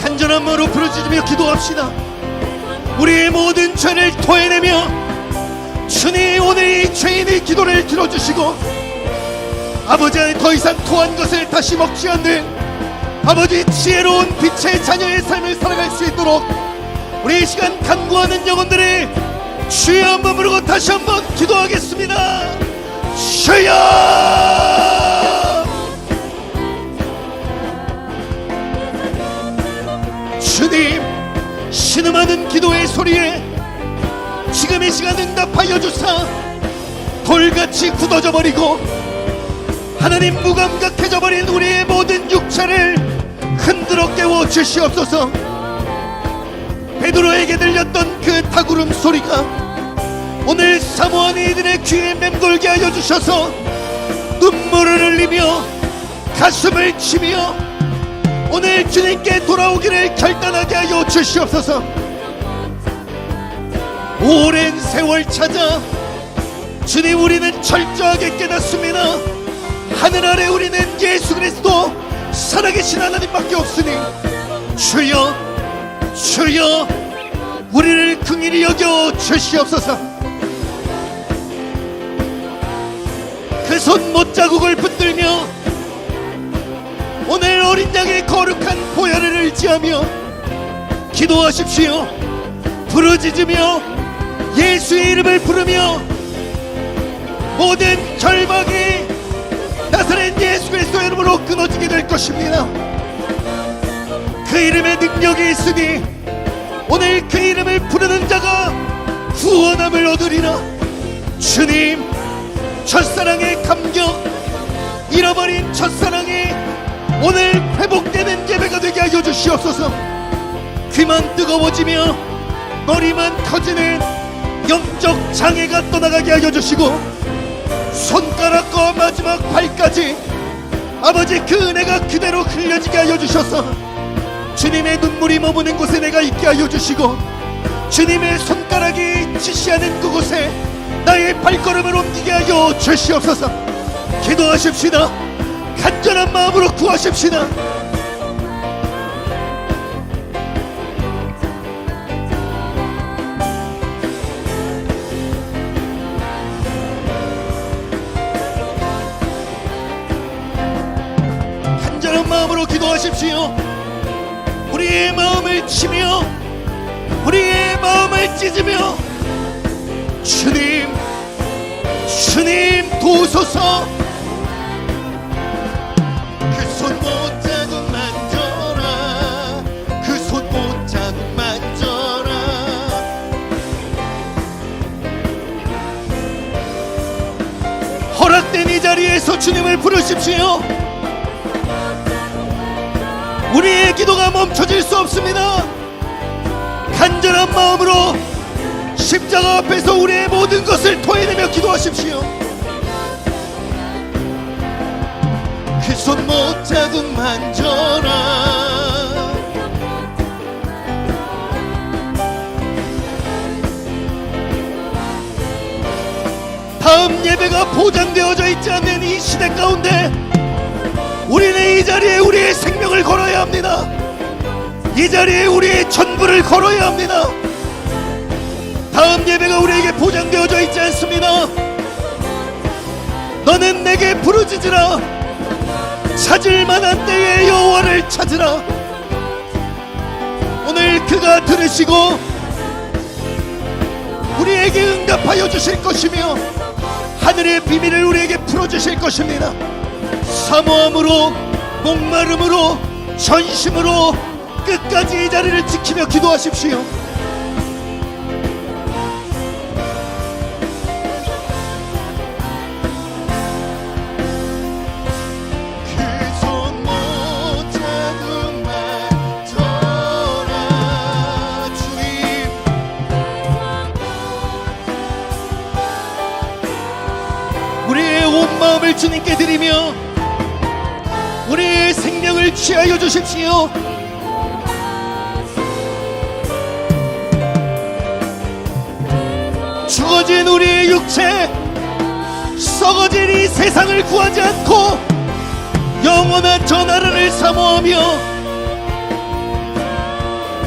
간절한 마음으로 부르짖으며 기도합시다. 우리의 모든 죄를 토해내며 주님 오늘 이 죄인의 기도를 들어주시고 아버지 더 이상 토한 것을 다시 먹지 않는 아버지 지혜로운 빛의 자녀의 삶을 살아갈 수 있도록 우리 이 시간 간구하는 영혼들이 주여 한번 부르고 다시 한번 기도하겠습니다. 주여! 주님, 신음하는 기도의 소리에 지금 이 시간 응답하여 주사 돌같이 굳어져 버리고 하나님 무감각해져 버린 우리의 모든 육체를 흔들어 깨워 주시옵소서. 베드로에게 들렸던 그 닭울음 소리가 오늘 사모한 이들의 귀에 맴돌게 하여 주셔서 눈물을 흘리며 가슴을 치며 오늘 주님께 돌아오기를 결단하게 하여 주시옵소서. 오랜 세월 찾아 주님 우리는 철저하게 깨닫습니다. 하늘 아래 우리는 예수 그리스도 살아계신 하나님밖에 없으니 주여 주여 우리를 긍휼히 여겨 주시옵소서. 그 손 못자국을 붙들며 오늘 어린 양의 거룩한 보혈을 의지하며 기도하십시오. 부르짖으며 예수의 이름을 부르며 모든 결박이 나사렛 예수 그리스도의 이름으로 끊어지게 될 것입니다. 그 이름에 능력이 있으니 오늘 그 이름을 부르는 자가 구원함을 얻으리라. 주님, 첫사랑의 감격, 잃어버린 첫사랑이 오늘 회복되는 예배가 되게 하여 주시옵소서. 귀만 뜨거워지며 머리만 커지는 영적 장애가 떠나가게 하여 주시고 손가락과 마지막 발까지 아버지 그 은혜가 그대로 흘려지게 하여 주셔서 주님의 눈물이 머무는 곳에 내가 있게 하여 주시고 주님의 손가락이 지시하는 그곳에 나의 발걸음을 옮기게 하여 주시옵소서. 기도하십시다. 간절한 마음으로 구하십시다. 간절한 마음으로 기도하십시오. 우리의 마음을 치며 우리의 마음을 찢으며 주님 주님 도우소서. 그 손 못 자국 만져라. 그 손 못 자국 만져라. 허락된 이 자리에서 주님을 부르십시오. 우리의 기도가 멈춰질 수 없습니다. 간절한 마음으로 십자가 앞에서 우리의 모든 것을 토해내며 기도하십시오. 그 손 못 자국 만져라. 다음 예배가 보장되어져 있지 않는 이 시대 가운데 우리는 이 자리에 우리의 생명을 걸어야 합니다. 이 자리에 우리의 전부를 걸어야 합니다. 다음 예배가 우리에게 보장되어져 있지 않습니다. 너는 내게 부르짖으라. 찾을 만한 때에 여호와를 찾으라. 오늘 그가 들으시고 우리에게 응답하여 주실 것이며 하늘의 비밀을 우리에게 풀어주실 것입니다. 사모함으로, 목마름으로, 전심으로 끝까지 이 자리를 지키며 기도하십시오. 우리의 온 마음을 주님께 드리며 우리의 생명을 취하여 주십시오. 죽어진 우리의 육체, 썩어진 이 세상을 구하지 않고 영원한 저 나라를 사모하며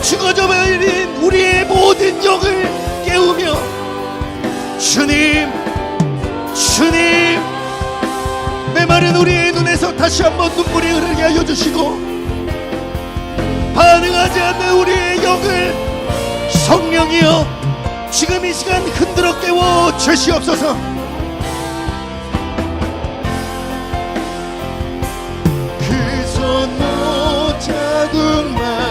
죽어져 버린 우리의 모든 영을 깨우며 주님, 주님, 메마른 우리의 눈에서 다시 한번 눈물이 흐르게 하여 주시고 반응하지 않는 우리의 영을 성령이여 지금 이 시간 흔들어 깨워 주시옵소서. 그 손 못 잡은 말